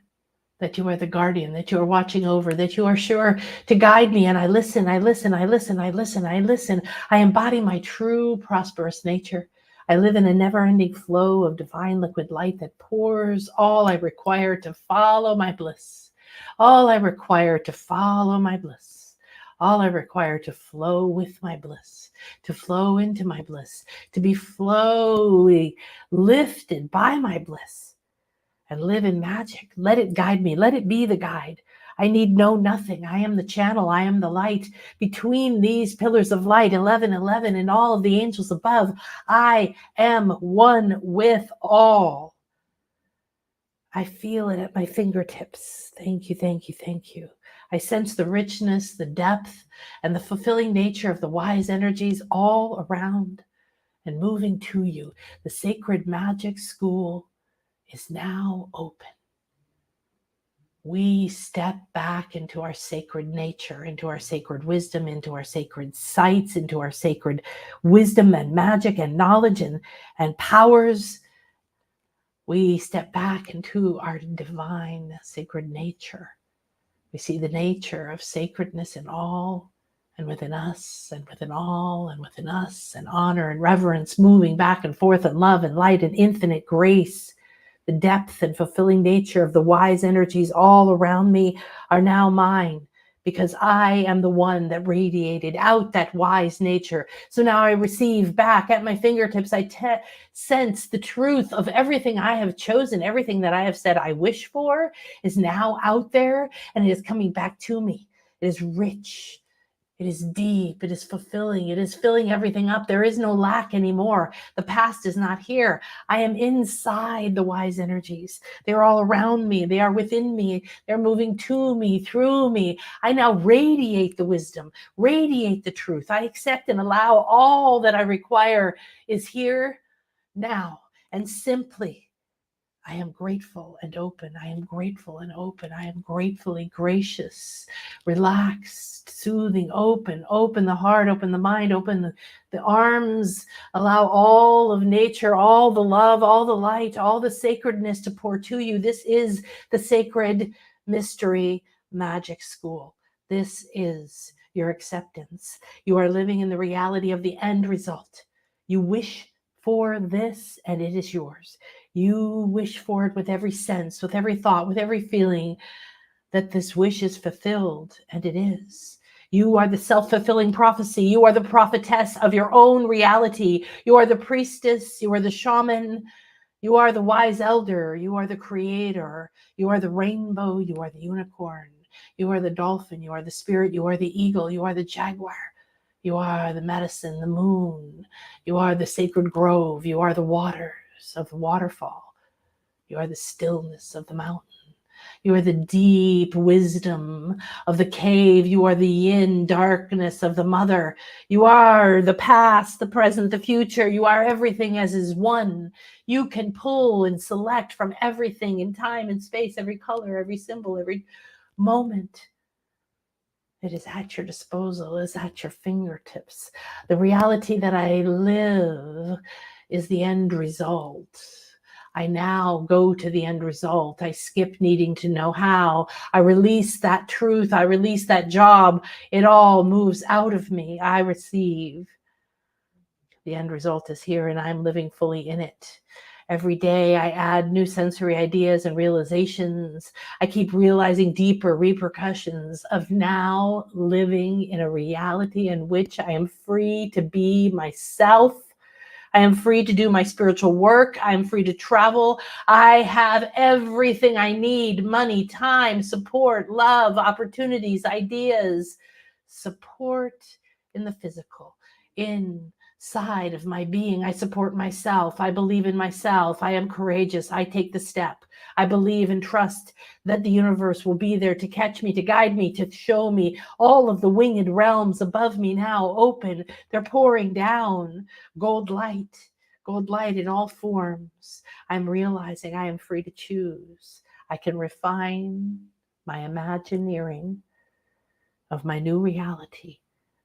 that you are the guardian, that you are watching over, that you are sure to guide me. And I listen, I listen, I listen, I listen, I listen. I embody my true prosperous nature. I live in a never-ending flow of divine liquid light that pours all I require to follow my bliss. All I require to follow my bliss. All I require to flow with my bliss, to flow into my bliss, to be flowly lifted by my bliss and live in magic. Let it guide me. Let it be the guide. I need know nothing. I am the channel. I am the light between these pillars of light, 1111, and all of the angels above. I am one with all. I feel it at my fingertips. Thank you, thank you, thank you. I sense the richness, the depth, and the fulfilling nature of the wise energies all around and moving to you. The sacred magic school is now open. We step back into our sacred nature, into our sacred wisdom, into our sacred sights, into our sacred wisdom and magic and knowledge and powers. We step back into our divine sacred nature. We see the nature of sacredness in all and within us and within all and within us, and honor and reverence moving back and forth, and love and light and infinite grace. The depth and fulfilling nature of the wise energies all around me are now mine, because I am the one that radiated out that wise nature. So now I receive back at my fingertips. I sense the truth of everything I have chosen. Everything that I have said I wish for is now out there, and it is coming back to me. It is rich. It is deep. It is fulfilling. It is filling everything up. There is no lack anymore. The past is not here. I am inside the wise energies. They're all around me. They are within me. They're moving to me, through me. I now radiate the wisdom, radiate the truth. I accept and allow all that I require is here now. And simply, I am grateful and open. I am grateful and open. I am gratefully gracious, relaxed, soothing, open the heart, open the mind, open the arms. Allow all of nature, all the love, all the light, all the sacredness to pour to you. This is the sacred mystery magic school. This is your acceptance. You are living in the reality of the end result. You wish for this, and it is yours. You wish for it with every sense, with every thought, with every feeling, that this wish is fulfilled, and it is. You are the self-fulfilling prophecy. You are the prophetess of your own reality. You are the priestess. You are the shaman. You are the wise elder. You are the creator. You are the rainbow. You are the unicorn. You are the dolphin. You are the spirit. You are the eagle. You are the jaguar. You are the medicine, the moon. You are the sacred grove. You are the waters of the waterfall. You are the stillness of the mountain. You are the deep wisdom of the cave. You are the yin darkness of the mother. You are the past, the present, the future. You are everything as is one. You can pull and select from everything in time and space, every color, every symbol, every moment. It is at your disposal, it is at your fingertips. The reality that I live is the end result. I now go to the end result. I skip needing to know how. I release that truth. I release that job. It all moves out of me. I receive. The end result is here, and I'm living fully in it. Every day I add new sensory ideas and realizations. I keep realizing deeper repercussions of now living in a reality in which I am free to be myself. I am free to do my spiritual work. I am free to travel. I have everything I need: money, time, support, love, opportunities, ideas, support in the physical, inside of my being. I support myself. I believe in myself. I am courageous. I take the step. I believe and trust that the universe will be there to catch me, to guide me, to show me. All of the winged realms above me now open. They're pouring down gold light in all forms. I'm realizing I am free to choose. I can refine my imagineering of my new reality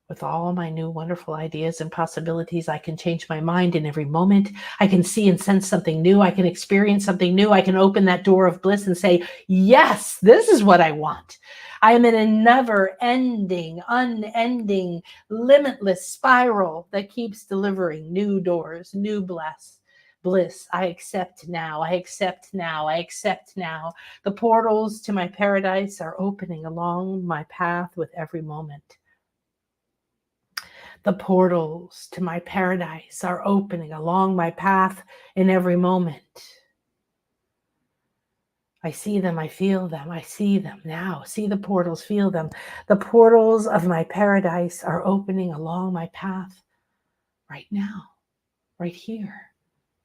With all my new wonderful ideas and possibilities, I can change my mind in every moment. I can see and sense something new. I can experience something new. I can open that door of bliss and say, yes, this is what I want. I am in a never-ending, unending, limitless spiral that keeps delivering new doors, new bliss. I accept now. I accept now. I accept now. The portals to my paradise are opening along my path with every moment. The portals to my paradise are opening along my path in every moment. I see them, I feel them, I see them now. See the portals, feel them. The portals of my paradise are opening along my path right now, right here.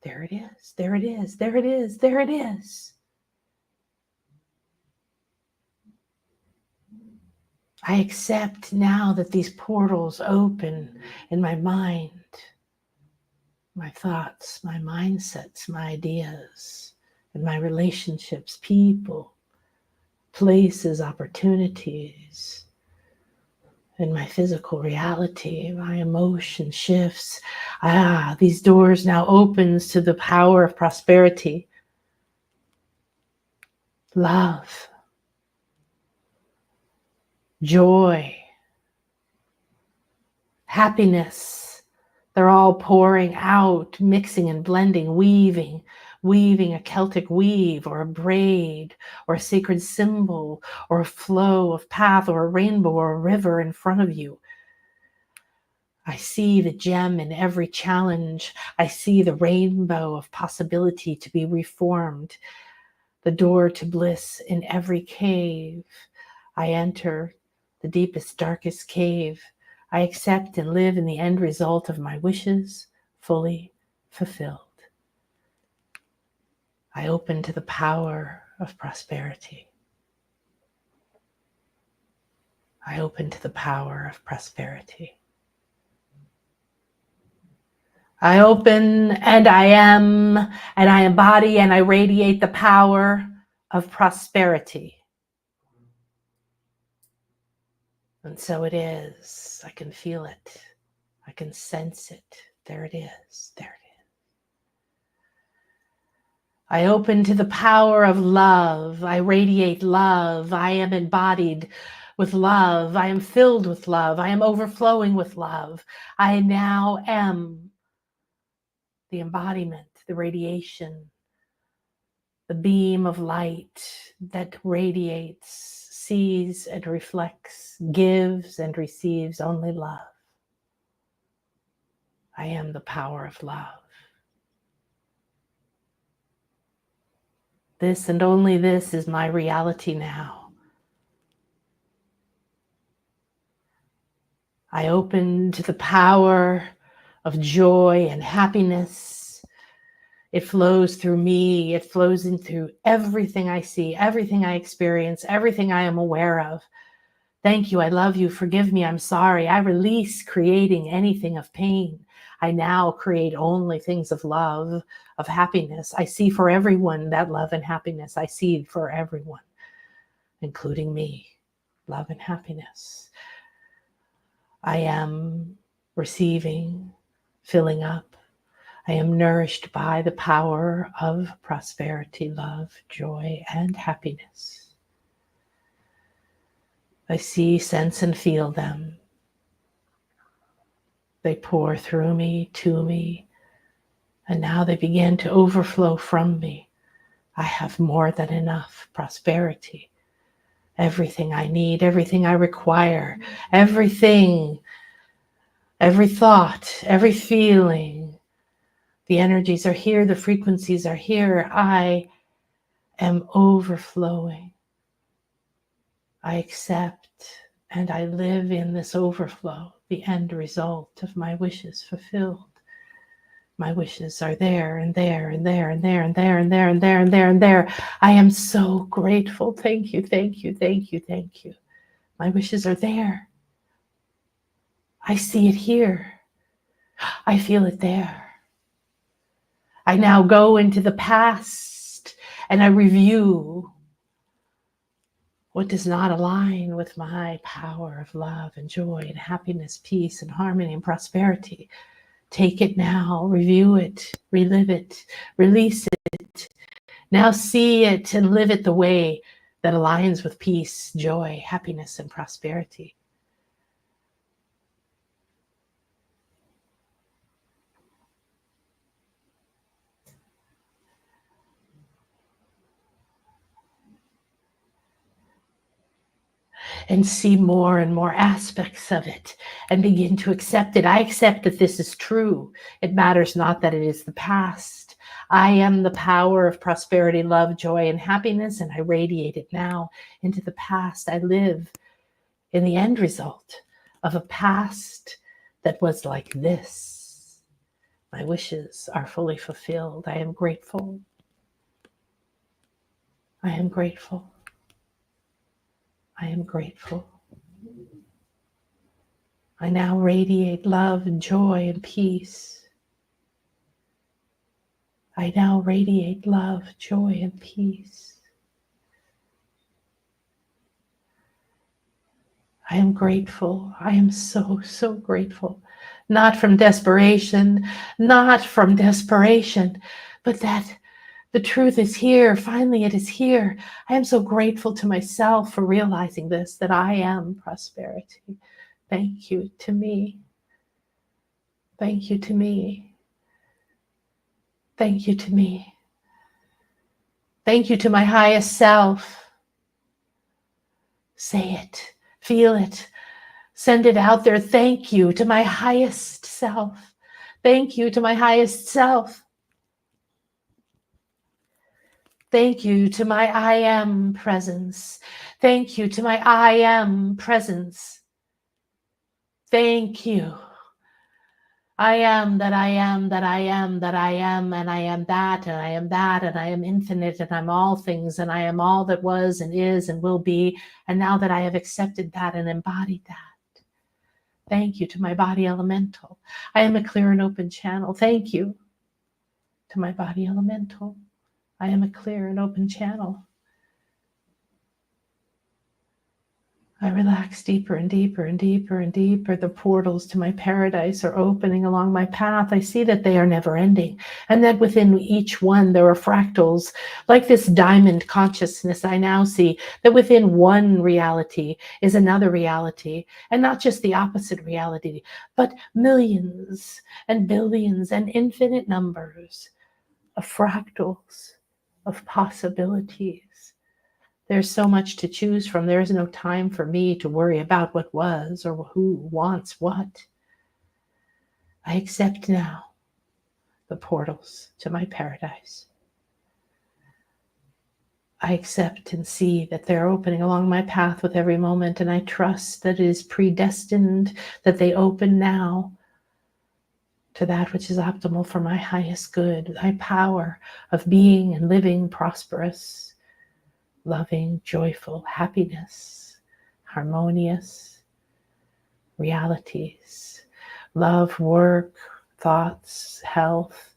There it is, there it is, there it is, there it is. I accept now that these portals open in my mind, my thoughts, my mindsets, my ideas, and my relationships, people, places, opportunities, in my physical reality, my emotion shifts. These doors now opens to the power of prosperity, love, joy, happiness. They're all pouring out, mixing and blending, weaving a Celtic weave or a braid or a sacred symbol or a flow of path or a rainbow or a river in front of you. I see the gem in every challenge. I see the rainbow of possibility to be reformed, the door to bliss in every cave. I enter the deepest, darkest cave. I accept and live in the end result of my wishes, fully fulfilled. I open to the power of prosperity. I open to the power of prosperity. I open and I am, and I embody and I radiate the power of prosperity. And so it is. I can feel it. I can sense it. There it is. There it is. I open to the power of love. I radiate love. I am embodied with love. I am filled with love. I am overflowing with love. I now am the embodiment, the radiation, the beam of light that radiates, sees and reflects, gives and receives only love. I am the power of love. This and only this is my reality now. I open to the power of joy and happiness. It flows through me. It flows in through everything I see, everything I experience, everything I am aware of. Thank you. I love you. Forgive me. I'm sorry. I release creating anything of pain. I now create only things of love, of happiness. I see for everyone that love and happiness. I see for everyone, including me, love and happiness. I am receiving, filling up. I am nourished by the power of prosperity, love, joy, and happiness. I see, sense, and feel them. They pour through me, to me, and now they begin to overflow from me. I have more than enough prosperity. Everything I need, everything I require, everything, every thought, every feeling. The energies are here, the frequencies are here. I am overflowing. I accept and I live in this overflow, the end result of my wishes fulfilled. My wishes are there and there and there and there and there and there and there and there and there. I am so grateful. Thank you, thank you, thank you, thank you. My wishes are there. I see it here. I feel it there. I now go into the past and I review what does not align with my power of love and joy and happiness, peace and harmony and prosperity. Take it now, review it, relive it, release it. Now see it and live it the way that aligns with peace, joy, happiness, and prosperity. And see more and more aspects of it and begin to accept it. I accept that this is true. It matters not that it is the past. I am the power of prosperity, love, joy, and happiness, and I radiate it now into the past. I live in the end result of a past that was like this. My wishes are fully fulfilled. I am grateful. I am grateful. I am grateful. I now radiate love and joy and peace. I now radiate love, joy, and peace. I am grateful. I am so, so grateful. Not from desperation, but that the truth is here. Finally, it is here. I am so grateful to myself for realizing this, that I am prosperity. Thank you to me. Thank you to me. Thank you to me. Thank you to my highest self. Say it, feel it, send it out there. Thank you to my highest self. Thank you to my highest self. Thank you to my I am presence. Thank you to my I am presence. Thank you. I am that I am that I am that I am, and I am that, and I am that, and I am infinite, and I'm all things, and I am all that was and is and will be. And now that I have accepted that and embodied that, thank you to my body elemental. I am a clear and open channel. Thank you to my body elemental. I am a clear and open channel. I relax deeper and deeper and deeper and deeper. The portals to my paradise are opening along my path. I see that they are never ending, and that within each one there are fractals. Like this diamond consciousness, I now see that within one reality is another reality, and not just the opposite reality, but millions and billions and infinite numbers of fractals, of possibilities. There's so much to choose from. There is no time for me to worry about what was or who wants what. I accept now the portals to my paradise. I accept and see that they're opening along my path with every moment, and I trust that it is predestined that they open now to that which is optimal for my highest good, my power of being and living prosperous, loving, joyful, happiness, harmonious realities, love, work, thoughts, health,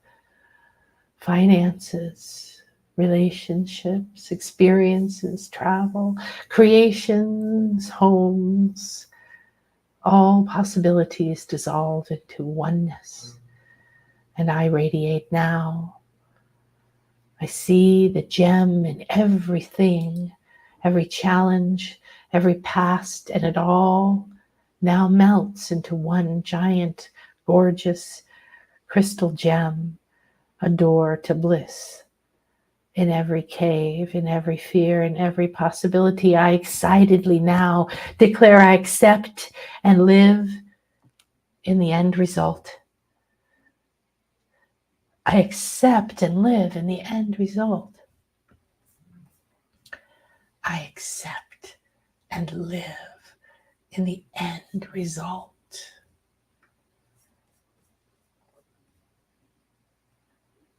finances, relationships, experiences, travel, creations, homes, all possibilities dissolve into oneness. And I radiate now. I see the gem in everything, every challenge, every past, and it all now melts into one giant, gorgeous crystal gem, a door to bliss. In every cave, in every fear, in every possibility, I excitedly now declare I accept and live in the end result. I accept and live in the end result. I accept and live in the end result.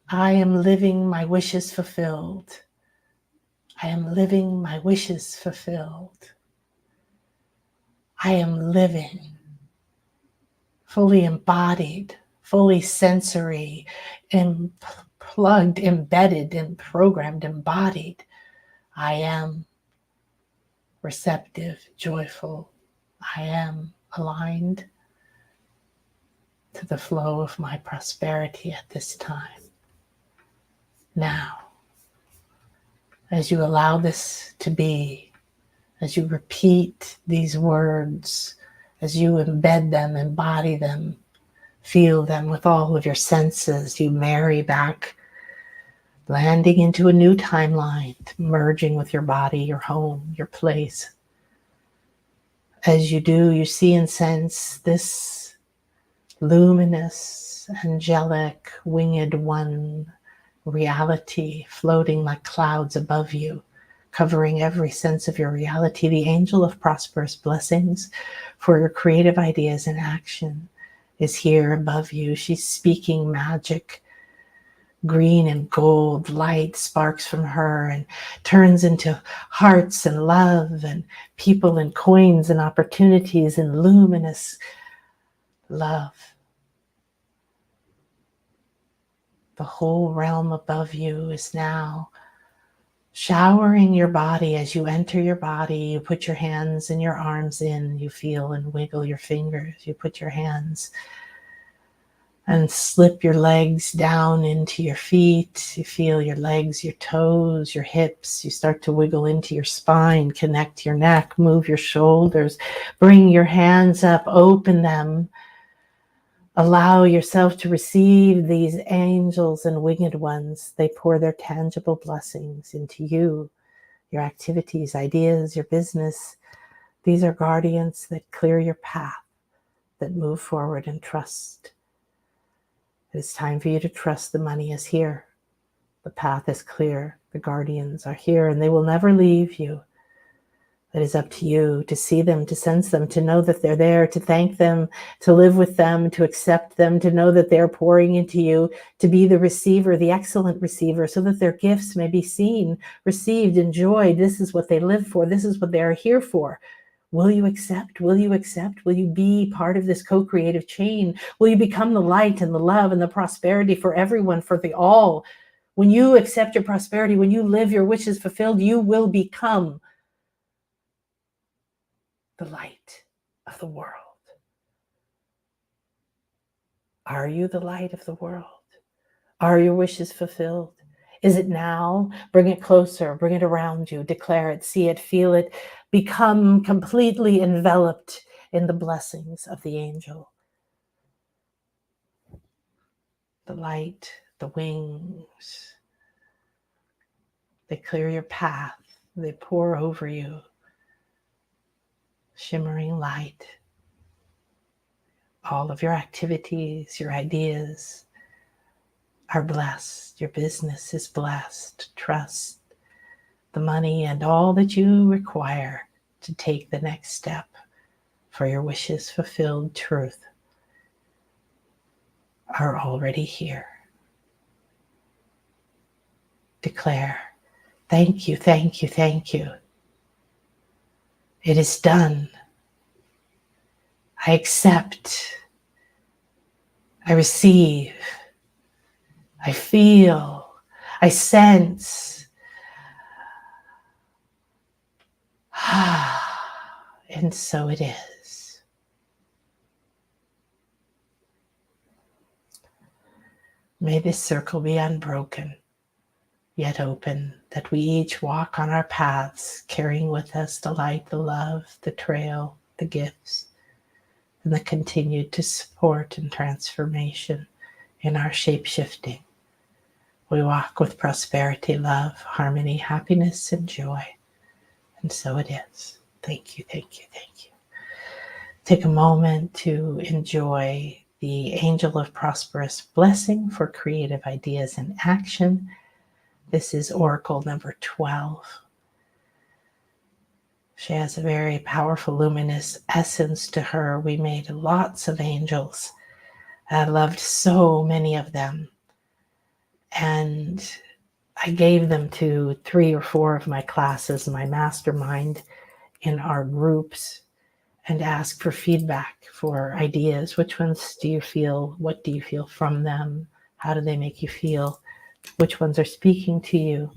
I am living my wishes fulfilled. I am living my wishes fulfilled. I am living fully embodied, fully sensory, and plugged, embedded, and programmed, embodied. I am receptive, joyful. I am aligned to the flow of my prosperity at this time. Now, as you allow this to be, as you repeat these words, as you embed them, embody them, feel them with all of your senses, you marry back, landing into a new timeline, merging with your body, your home, your place. As you do, you see and sense this luminous, angelic, winged one reality floating like clouds above you, covering every sense of your reality. The angel of prosperous blessings for your creative ideas and action is here above you. She's speaking magic. Green and gold light sparks from her and turns into hearts and love and people and coins and opportunities and luminous love. The whole realm above you is now showering your body. As you enter your body, you put your hands and your arms in, you feel and wiggle your fingers. You put your hands and slip your legs down into your feet. You feel your legs, your toes, your hips. You start to wiggle into your spine, connect your neck, move your shoulders, bring your hands up, open them. Allow yourself to receive these angels and winged ones. They pour their tangible blessings into you, your activities, ideas, your business. These are guardians that clear your path, that move forward and trust. It's time for you to trust the money is here. The path is clear. The guardians are here and they will never leave you. It is up to you to see them, to sense them, to know that they're there, to thank them, to live with them, to accept them, to know that they're pouring into you, to be the receiver, the excellent receiver, so that their gifts may be seen, received, enjoyed. This is what they live for. This is what they are here for. Will you accept? Will you accept? Will you be part of this co-creative chain? Will you become the light and the love and the prosperity for everyone, for the all? When you accept your prosperity, when you live your wishes fulfilled, you will become the light of the world. Are you the light of the world? Are your wishes fulfilled? Is it now? Bring it closer, bring it around you, declare it, see it, feel it, become completely enveloped in the blessings of the angel. The light, the wings, they clear your path, they pour over you, shimmering light. All of your activities, your ideas are blessed. Your business is blessed. Trust the money and all that you require to take the next step for your wishes fulfilled. Truth are already here. Declare, thank you, thank you, thank you. It is done. I accept. I receive. I feel. I sense. And so it is. May this circle be unbroken, yet open, that we each walk on our paths, carrying with us the light, the love, the trail, the gifts, and the continued to support and transformation in our shape-shifting. We walk with prosperity, love, harmony, happiness, and joy. And so it is. Thank you, thank you, thank you. Take a moment to enjoy the Angel of Prosperous Blessing for creative ideas and action. This is Oracle number 12. She has a very powerful, luminous essence to her. We made lots of angels. I loved so many of them. And I gave them to 3 or 4 of my classes, my mastermind, in our groups, and asked for feedback, for ideas. Which ones do you feel? What do you feel from them? How do they make you feel? Which ones are speaking to you?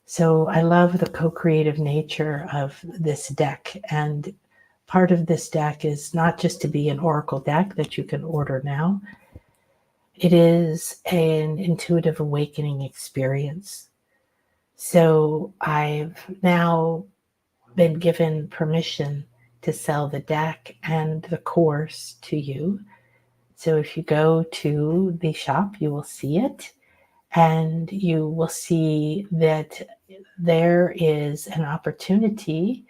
So I love the co-creative nature of this deck. And part of this deck is not just to be an oracle deck that you can order now. It is an intuitive awakening experience. So I've now been given permission to sell the deck and the course to you. So if you go to the shop, you will see it, and you will see that there is an opportunity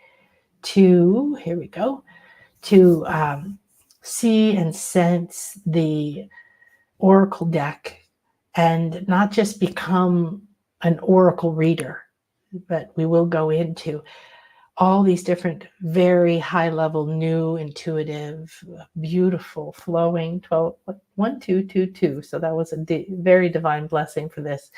to, here we go, to see and sense the oracle deck and not just become an oracle reader, but we will go into all these different very high level, new, intuitive, beautiful, flowing 12, 1, 2, 2, 2. So that was a very divine blessing for this.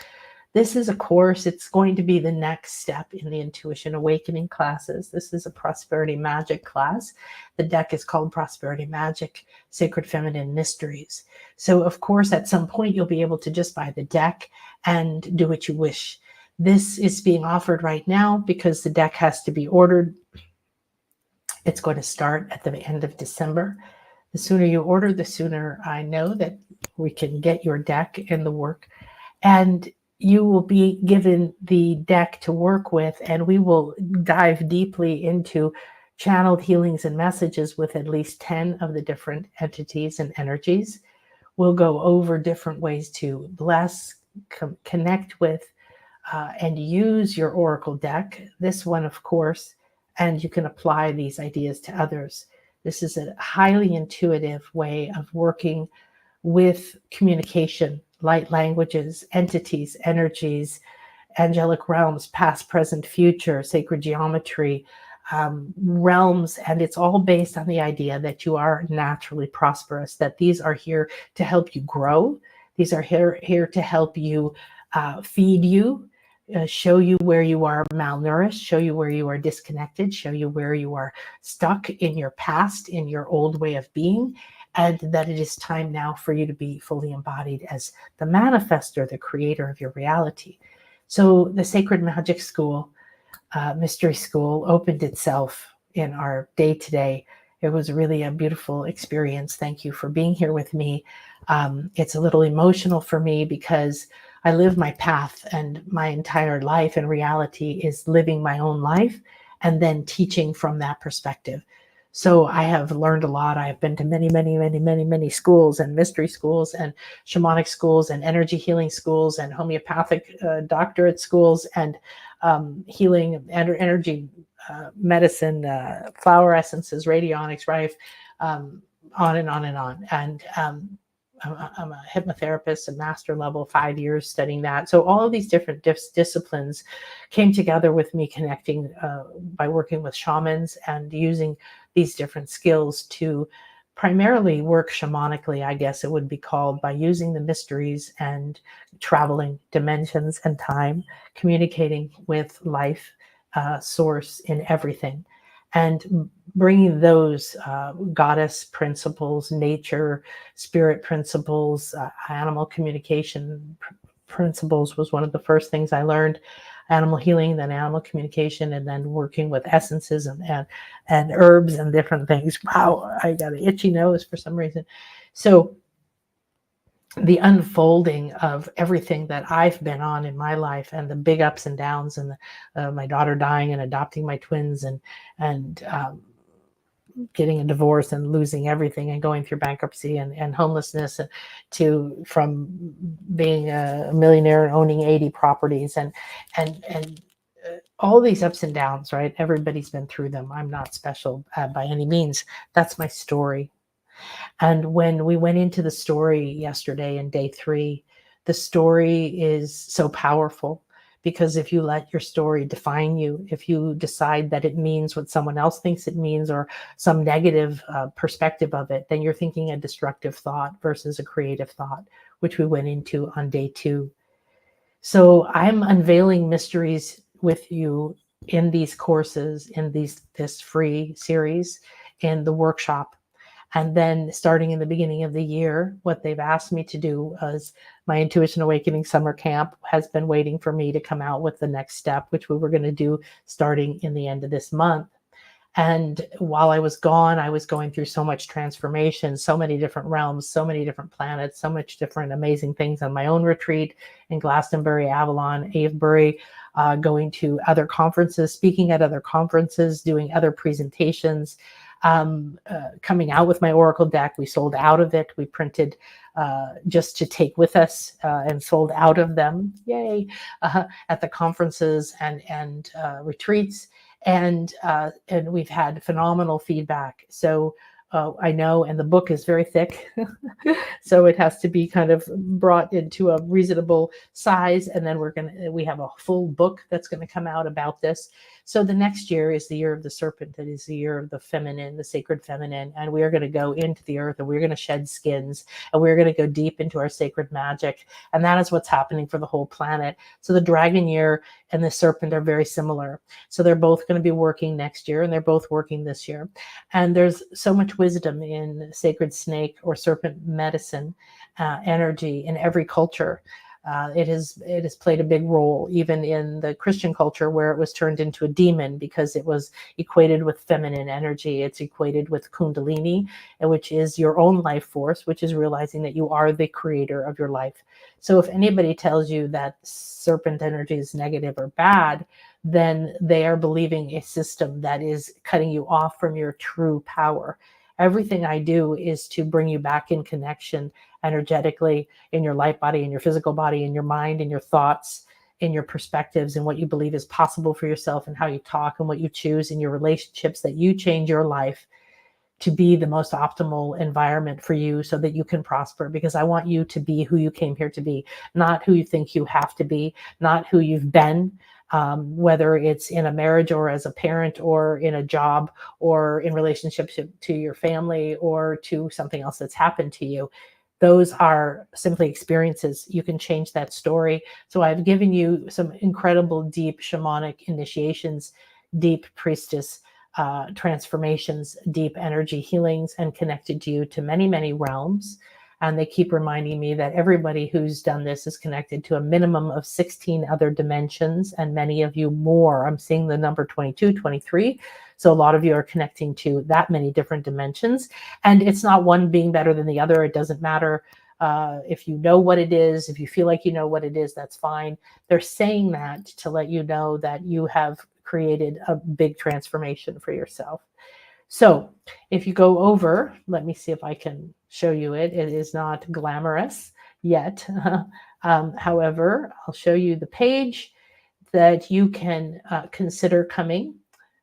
This is a course. It's going to be the next step in the intuition awakening classes. This is a prosperity magic class. The deck is called Prosperity Magic, Sacred Feminine Mysteries. So of course, at some point, you'll be able to just buy the deck and do what you wish. This is being offered right now because the deck has to be ordered. It's going to start at the end of December. The sooner you order, the sooner I know that we can get your deck in the work. And you will be given the deck to work with, and we will dive deeply into channeled healings and messages with at least 10 of the different entities and energies. We'll go over different ways to bless, connect with, and use your oracle deck. This one, of course, and you can apply these ideas to others. This is a highly intuitive way of working with communication, light languages, entities, energies, angelic realms, past, present, future, sacred geometry, realms. And it's all based on the idea that you are naturally prosperous, that these are here to help you grow. These are here to help you feed you, show you where you are malnourished, show you where you are disconnected, show you where you are stuck in your past, in your old way of being, and that it is time now for you to be fully embodied as the manifester, the creator of your reality. So the Sacred Magic School, Mystery School, opened itself in our day today. It was really a beautiful experience. Thank you for being here with me. It's a little emotional for me because I live my path, and my entire life and reality is living my own life and then teaching from that perspective. So I have learned a lot. I have been to many, many, many, many, many schools and mystery schools and shamanic schools and energy healing schools and homeopathic doctorate schools and healing energy medicine, flower essences, radionics, right? On and on and on. And I'm a hypnotherapist, a master level, 5 years studying that. So all of these different disciplines came together with me connecting by working with shamans and using these different skills to primarily work shamanically, I guess it would be called, by using the mysteries and traveling dimensions and time, communicating with life source in everything, and bringing those goddess principles, nature, spirit principles, animal communication principles was one of the first things I learned. Animal healing, then animal communication, and then working with essences and herbs and different things. Wow, I got an itchy nose for some reason. So the unfolding of everything that I've been on in my life, and the big ups and downs, and my daughter dying and adopting my twins, and getting a divorce and losing everything and going through bankruptcy and homelessness, and from being a millionaire and owning 80 properties and all these ups and downs, right? Everybody's been through them. I'm not special by any means. That's my story. And when we went into the story yesterday in day 3, the story is so powerful, because if you let your story define you, if you decide that it means what someone else thinks it means, or some negative perspective of it, then you're thinking a destructive thought versus a creative thought, which we went into on day 2. So I'm unveiling mysteries with you in these courses, in this free series, in the workshop. And then starting in the beginning of the year, what they've asked me to do is my Intuition Awakening Summer Camp has been waiting for me to come out with the next step, which we were going to do starting in the end of this month. And while I was gone, I was going through so much transformation, so many different realms, so many different planets, so much different amazing things on my own retreat in Glastonbury, Avalon, Avebury, going to other conferences, speaking at other conferences, doing other presentations, coming out with my Oracle deck. We sold out of it. We printed just to take with us and sold out of them. Yay! At the conferences and retreats. And we've had phenomenal feedback. So I know, and the book is very thick, so it has to be kind of brought into a reasonable size. And then we have a full book that's going to come out about this. So the next year is the year of the serpent. It is the year of the feminine, the sacred feminine. And we are going to go into the earth, and we're going to shed skins, and we're going to go deep into our sacred magic. And that is what's happening for the whole planet. So the dragon year and the serpent are very similar. So they're both going to be working next year, and they're both working this year. And there's so much wisdom in sacred snake or serpent medicine energy in every culture. It has played a big role even in the Christian culture, where it was turned into a demon because it was equated with feminine energy. It's equated with Kundalini, which is your own life force, which is realizing that you are the creator of your life. So if anybody tells you that serpent energy is negative or bad, then they are believing a system that is cutting you off from your true power. Everything I do is to bring you back in connection energetically in your light body, in your physical body, in your mind, in your thoughts, in your perspectives, and what you believe is possible for yourself, and how you talk and what you choose in your relationships, that you change your life to be the most optimal environment for you so that you can prosper. Because I want you to be who you came here to be, not who you think you have to be, not who you've been. Whether it's in a marriage or as a parent or in a job or in relationship to your family or to something else that's happened to you. Those are simply experiences. You can change that story. So I've given you some incredible deep shamanic initiations, deep priestess transformations, deep energy healings, and connected you to many, many realms. And they keep reminding me that everybody who's done this is connected to a minimum of 16 other dimensions, and many of you more. I'm seeing the number 22, 23. So a lot of you are connecting to that many different dimensions. And it's not one being better than the other. It doesn't matter if you know what it is. If you feel like you know what it is, that's fine. They're saying that to let you know that you have created a big transformation for yourself. So if you go over, let me see if I can show you it. It is not glamorous yet. However, I'll show you the page that you can consider coming.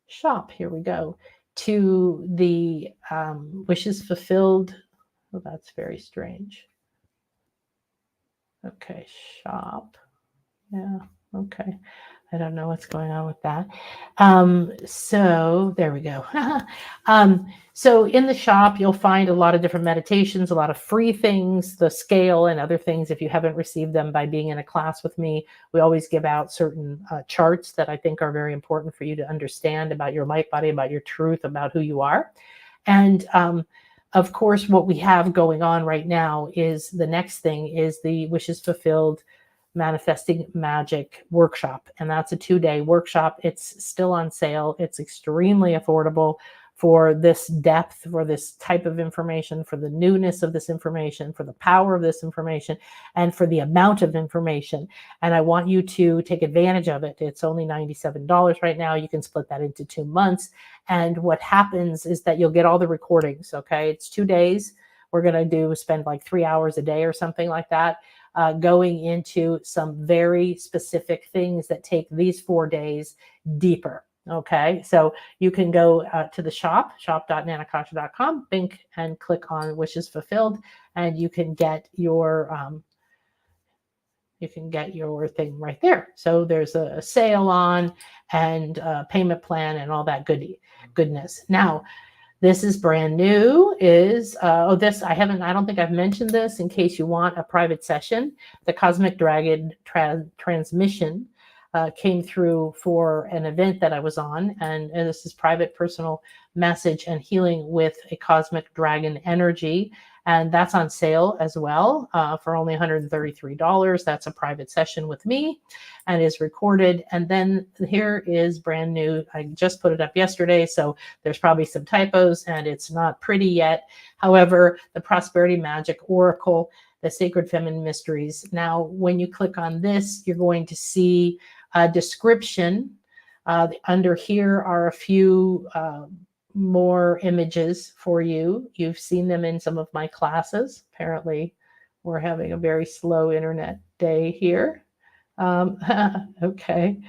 Shop, here we go, to the Wishes Fulfilled. Oh, that's very strange. Okay, shop. Yeah, okay. I don't know what's going on with that. So there we go. So in the shop, you'll find a lot of different meditations, a lot of free things, the scale and other things. If you haven't received them by being in a class with me, we always give out certain charts that I think are very important for you to understand about your light body, about your truth, about who you are. And of course, what we have going on right now is the next thing is the Wishes Fulfilled Manifesting Magic workshop. And that's a 2-day workshop. It's still on sale. It's extremely affordable for this depth, for this type of information, for the newness of this information, for the power of this information, and for the amount of information. And I want you to take advantage of it. It's only $97 right now. You can split that into 2 months. And what happens is that you'll get all the recordings. Okay. It's 2 days. We're going to spend like 3 hours a day or something like that. Going into some very specific things that take these 4 days deeper. Okay, so you can go to the shop.nanakasha.com, think and click on Wishes Fulfilled, and you can get your thing right there. So there's a sale on and payment plan and all that goodness. Now, this is brand new. I don't think I've mentioned this in case you want a private session. The Cosmic Dragon transmission came through for an event that I was on, and this is private, personal message and healing with a cosmic dragon energy. And that's on sale as well for only $133. That's a private session with me and is recorded. And then here is brand new. I just put it up yesterday, so there's probably some typos and it's not pretty yet. However, the Prosperity Magic Oracle, the Sacred Feminine Mysteries. Now, when you click on this, you're going to see a description. Under here are a few more images for you. You've seen them in some of my classes. Apparently, we're having a very slow internet day here. Okay.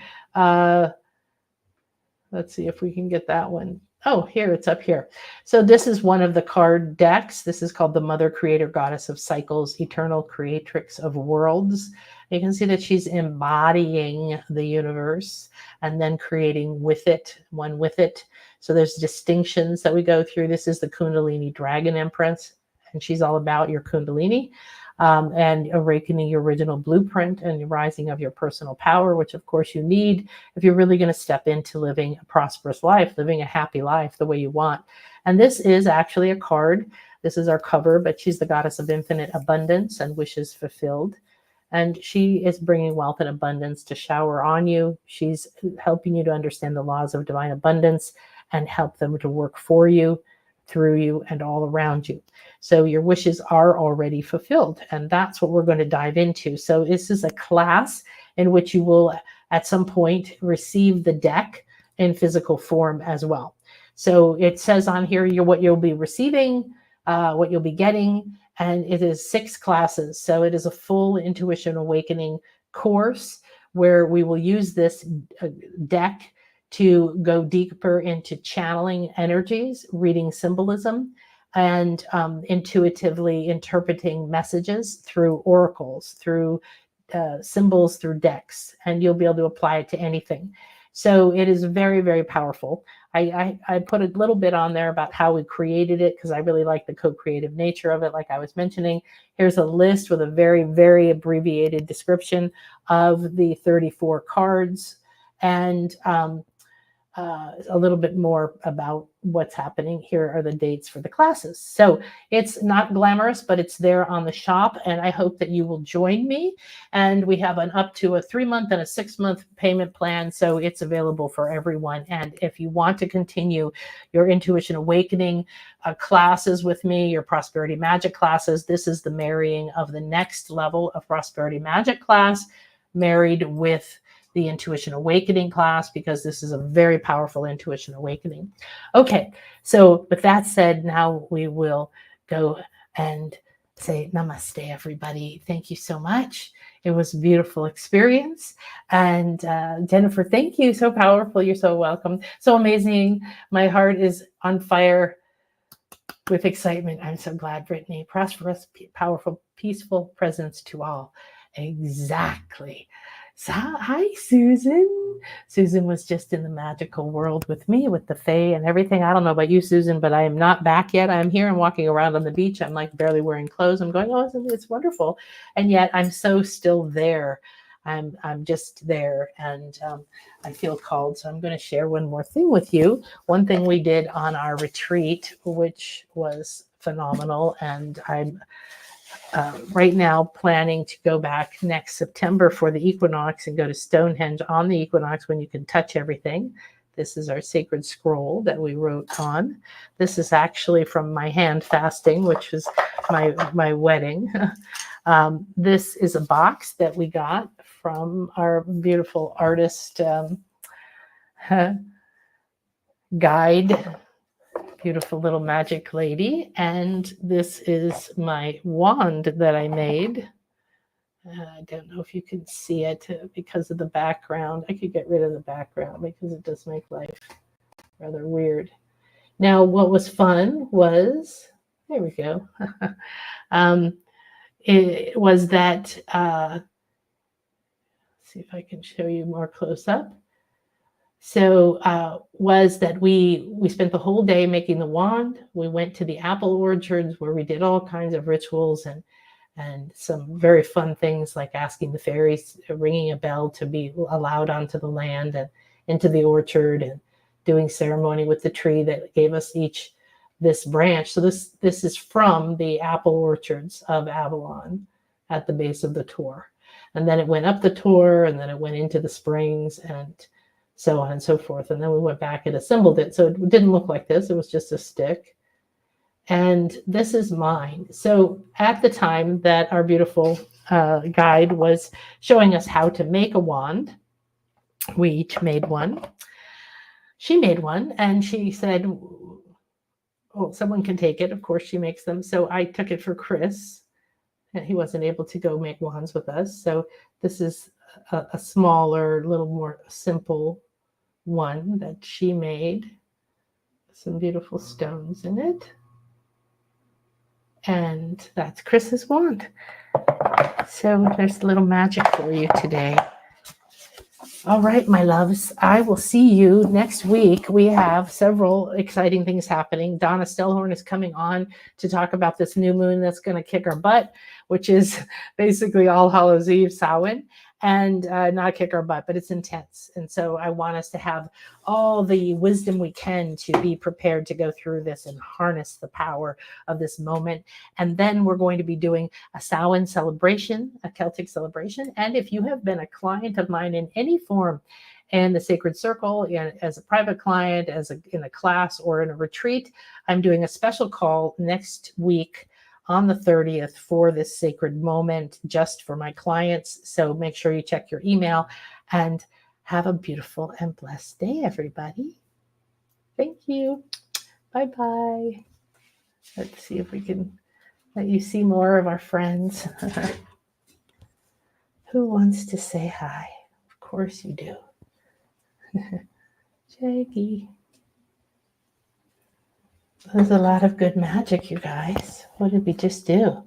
Let's see if we can get that one. Oh, here, it's up here. So this is one of the card decks. This is called the Mother Creator Goddess of Cycles, Eternal Creatrix of Worlds. You can see that she's embodying the universe and then creating with it, one with it. So there's distinctions that we go through. This is the Kundalini Dragon Empress, and she's all about your Kundalini. And awakening your original blueprint and the rising of your personal power, which of course you need if you're really going to step into living a prosperous life, living a happy life the way you want. And this is actually a card. This is our cover, but she's the goddess of infinite abundance and wishes fulfilled. And she is bringing wealth and abundance to shower on you. She's helping you to understand the laws of divine abundance and help them to work for you, through you, and all around you. So your wishes are already fulfilled, and that's what we're going to dive into. So this is a class in which you will at some point receive the deck in physical form as well. So it says on here what you'll be receiving, what you'll be getting, and it is 6 classes. So it is a full intuition awakening course where we will use this deck to go deeper into channeling energies, reading symbolism, and intuitively interpreting messages through oracles, through symbols, through decks, and you'll be able to apply it to anything. So it is very, very powerful. I put a little bit on there about how we created it because I really like the co-creative nature of it, like I was mentioning. Here's a list with a very, very abbreviated description of the 34 cards, and a little bit more about what's happening. Here are the dates for the classes. So it's not glamorous, but it's there on the shop, and I hope that you will join me. And we have an up to a 3-month and a 6-month payment plan, so it's available for everyone. And if you want to continue your intuition awakening classes with me, your prosperity magic classes, this is the marrying of the next level of prosperity magic class, married with the intuition awakening class, because this is a very powerful intuition awakening. Okay, so with that said, now we will go and say namaste, everybody. Thank you so much. It was a beautiful experience. And Jennifer, thank you. So powerful. You're so welcome. So amazing. My heart is on fire with excitement. I'm so glad, Brittany. Prosperous, powerful, peaceful presence to all. Exactly. So, hi, Susan. Susan was just in the magical world with me, with the Fae and everything. I don't know about you, Susan, but I am not back yet. I'm here. I'm walking around on the beach. I'm like barely wearing clothes. I'm going, oh, it's wonderful. And yet I'm so still there. I'm just there, and I feel called. So I'm going to share one more thing with you. One thing we did on our retreat, which was phenomenal, and I'm right now planning to go back next September for the equinox and go to Stonehenge on the equinox when you can touch everything. This is our sacred scroll that we wrote on. This is actually from my hand fasting, which was my wedding. This is a box that we got from our beautiful artist guide, beautiful little magic lady. And this is my wand that I made. I don't know if you can see it because of the background. I could get rid of the background because it does make life rather weird. Now, what was fun was, there we go. It was that, let's see if I can show you more close up. So was that we spent the whole day making the wand. We went to the apple orchards where we did all kinds of rituals and and some very fun things like asking the fairies, ringing a bell to be allowed onto the land and into the orchard, and doing ceremony with the tree that gave us each this branch. So this is from the apple orchards of Avalon at the base of the Tor. And then it went up the Tor, and then it went into the springs, and so on and so forth. And then we went back and assembled it. So it didn't look like this. It was just a stick. And this is mine. So at the time that our beautiful guide was showing us how to make a wand, we each made one. She made one, and she said, oh, someone can take it. Of course, she makes them. So I took it for Chris, and he wasn't able to go make wands with us. So this is a smaller, little more simple one that she made. Some beautiful stones in it. And that's Chris's wand. So there's a little magic for you today. All right, my loves, I will see you next week. We have several exciting things happening. Donna Stellhorn is coming on to talk about this new moon that's going to kick our butt, which is basically All Hallows Eve, Samhain, and not kick our butt, but it's intense. And so I want us to have all the wisdom we can to be prepared to go through this and harness the power of this moment. And then we're going to be doing a Samhain celebration, a Celtic celebration. And if you have been a client of mine in any form in the Sacred Circle, as a private client, in a class, or in a retreat, I'm doing a special call next week on the 30th for this sacred moment just for my clients. So make sure you check your email, and have a beautiful and blessed day, everybody. Thank you. Bye-bye. Let's see if we can let you see more of our friends. Who wants to say hi? Of course you do. Jackie. There's a lot of good magic, you guys. What did we just do?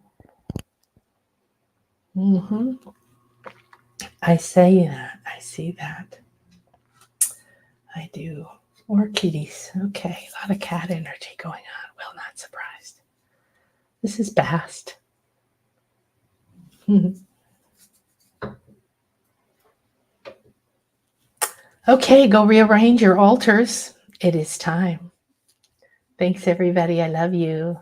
I say that. I see that. I do. More kitties. Okay, a lot of cat energy going on. Well, not surprised. This is Bast. Okay, go rearrange your altars. It is time. Thanks, everybody. I love you.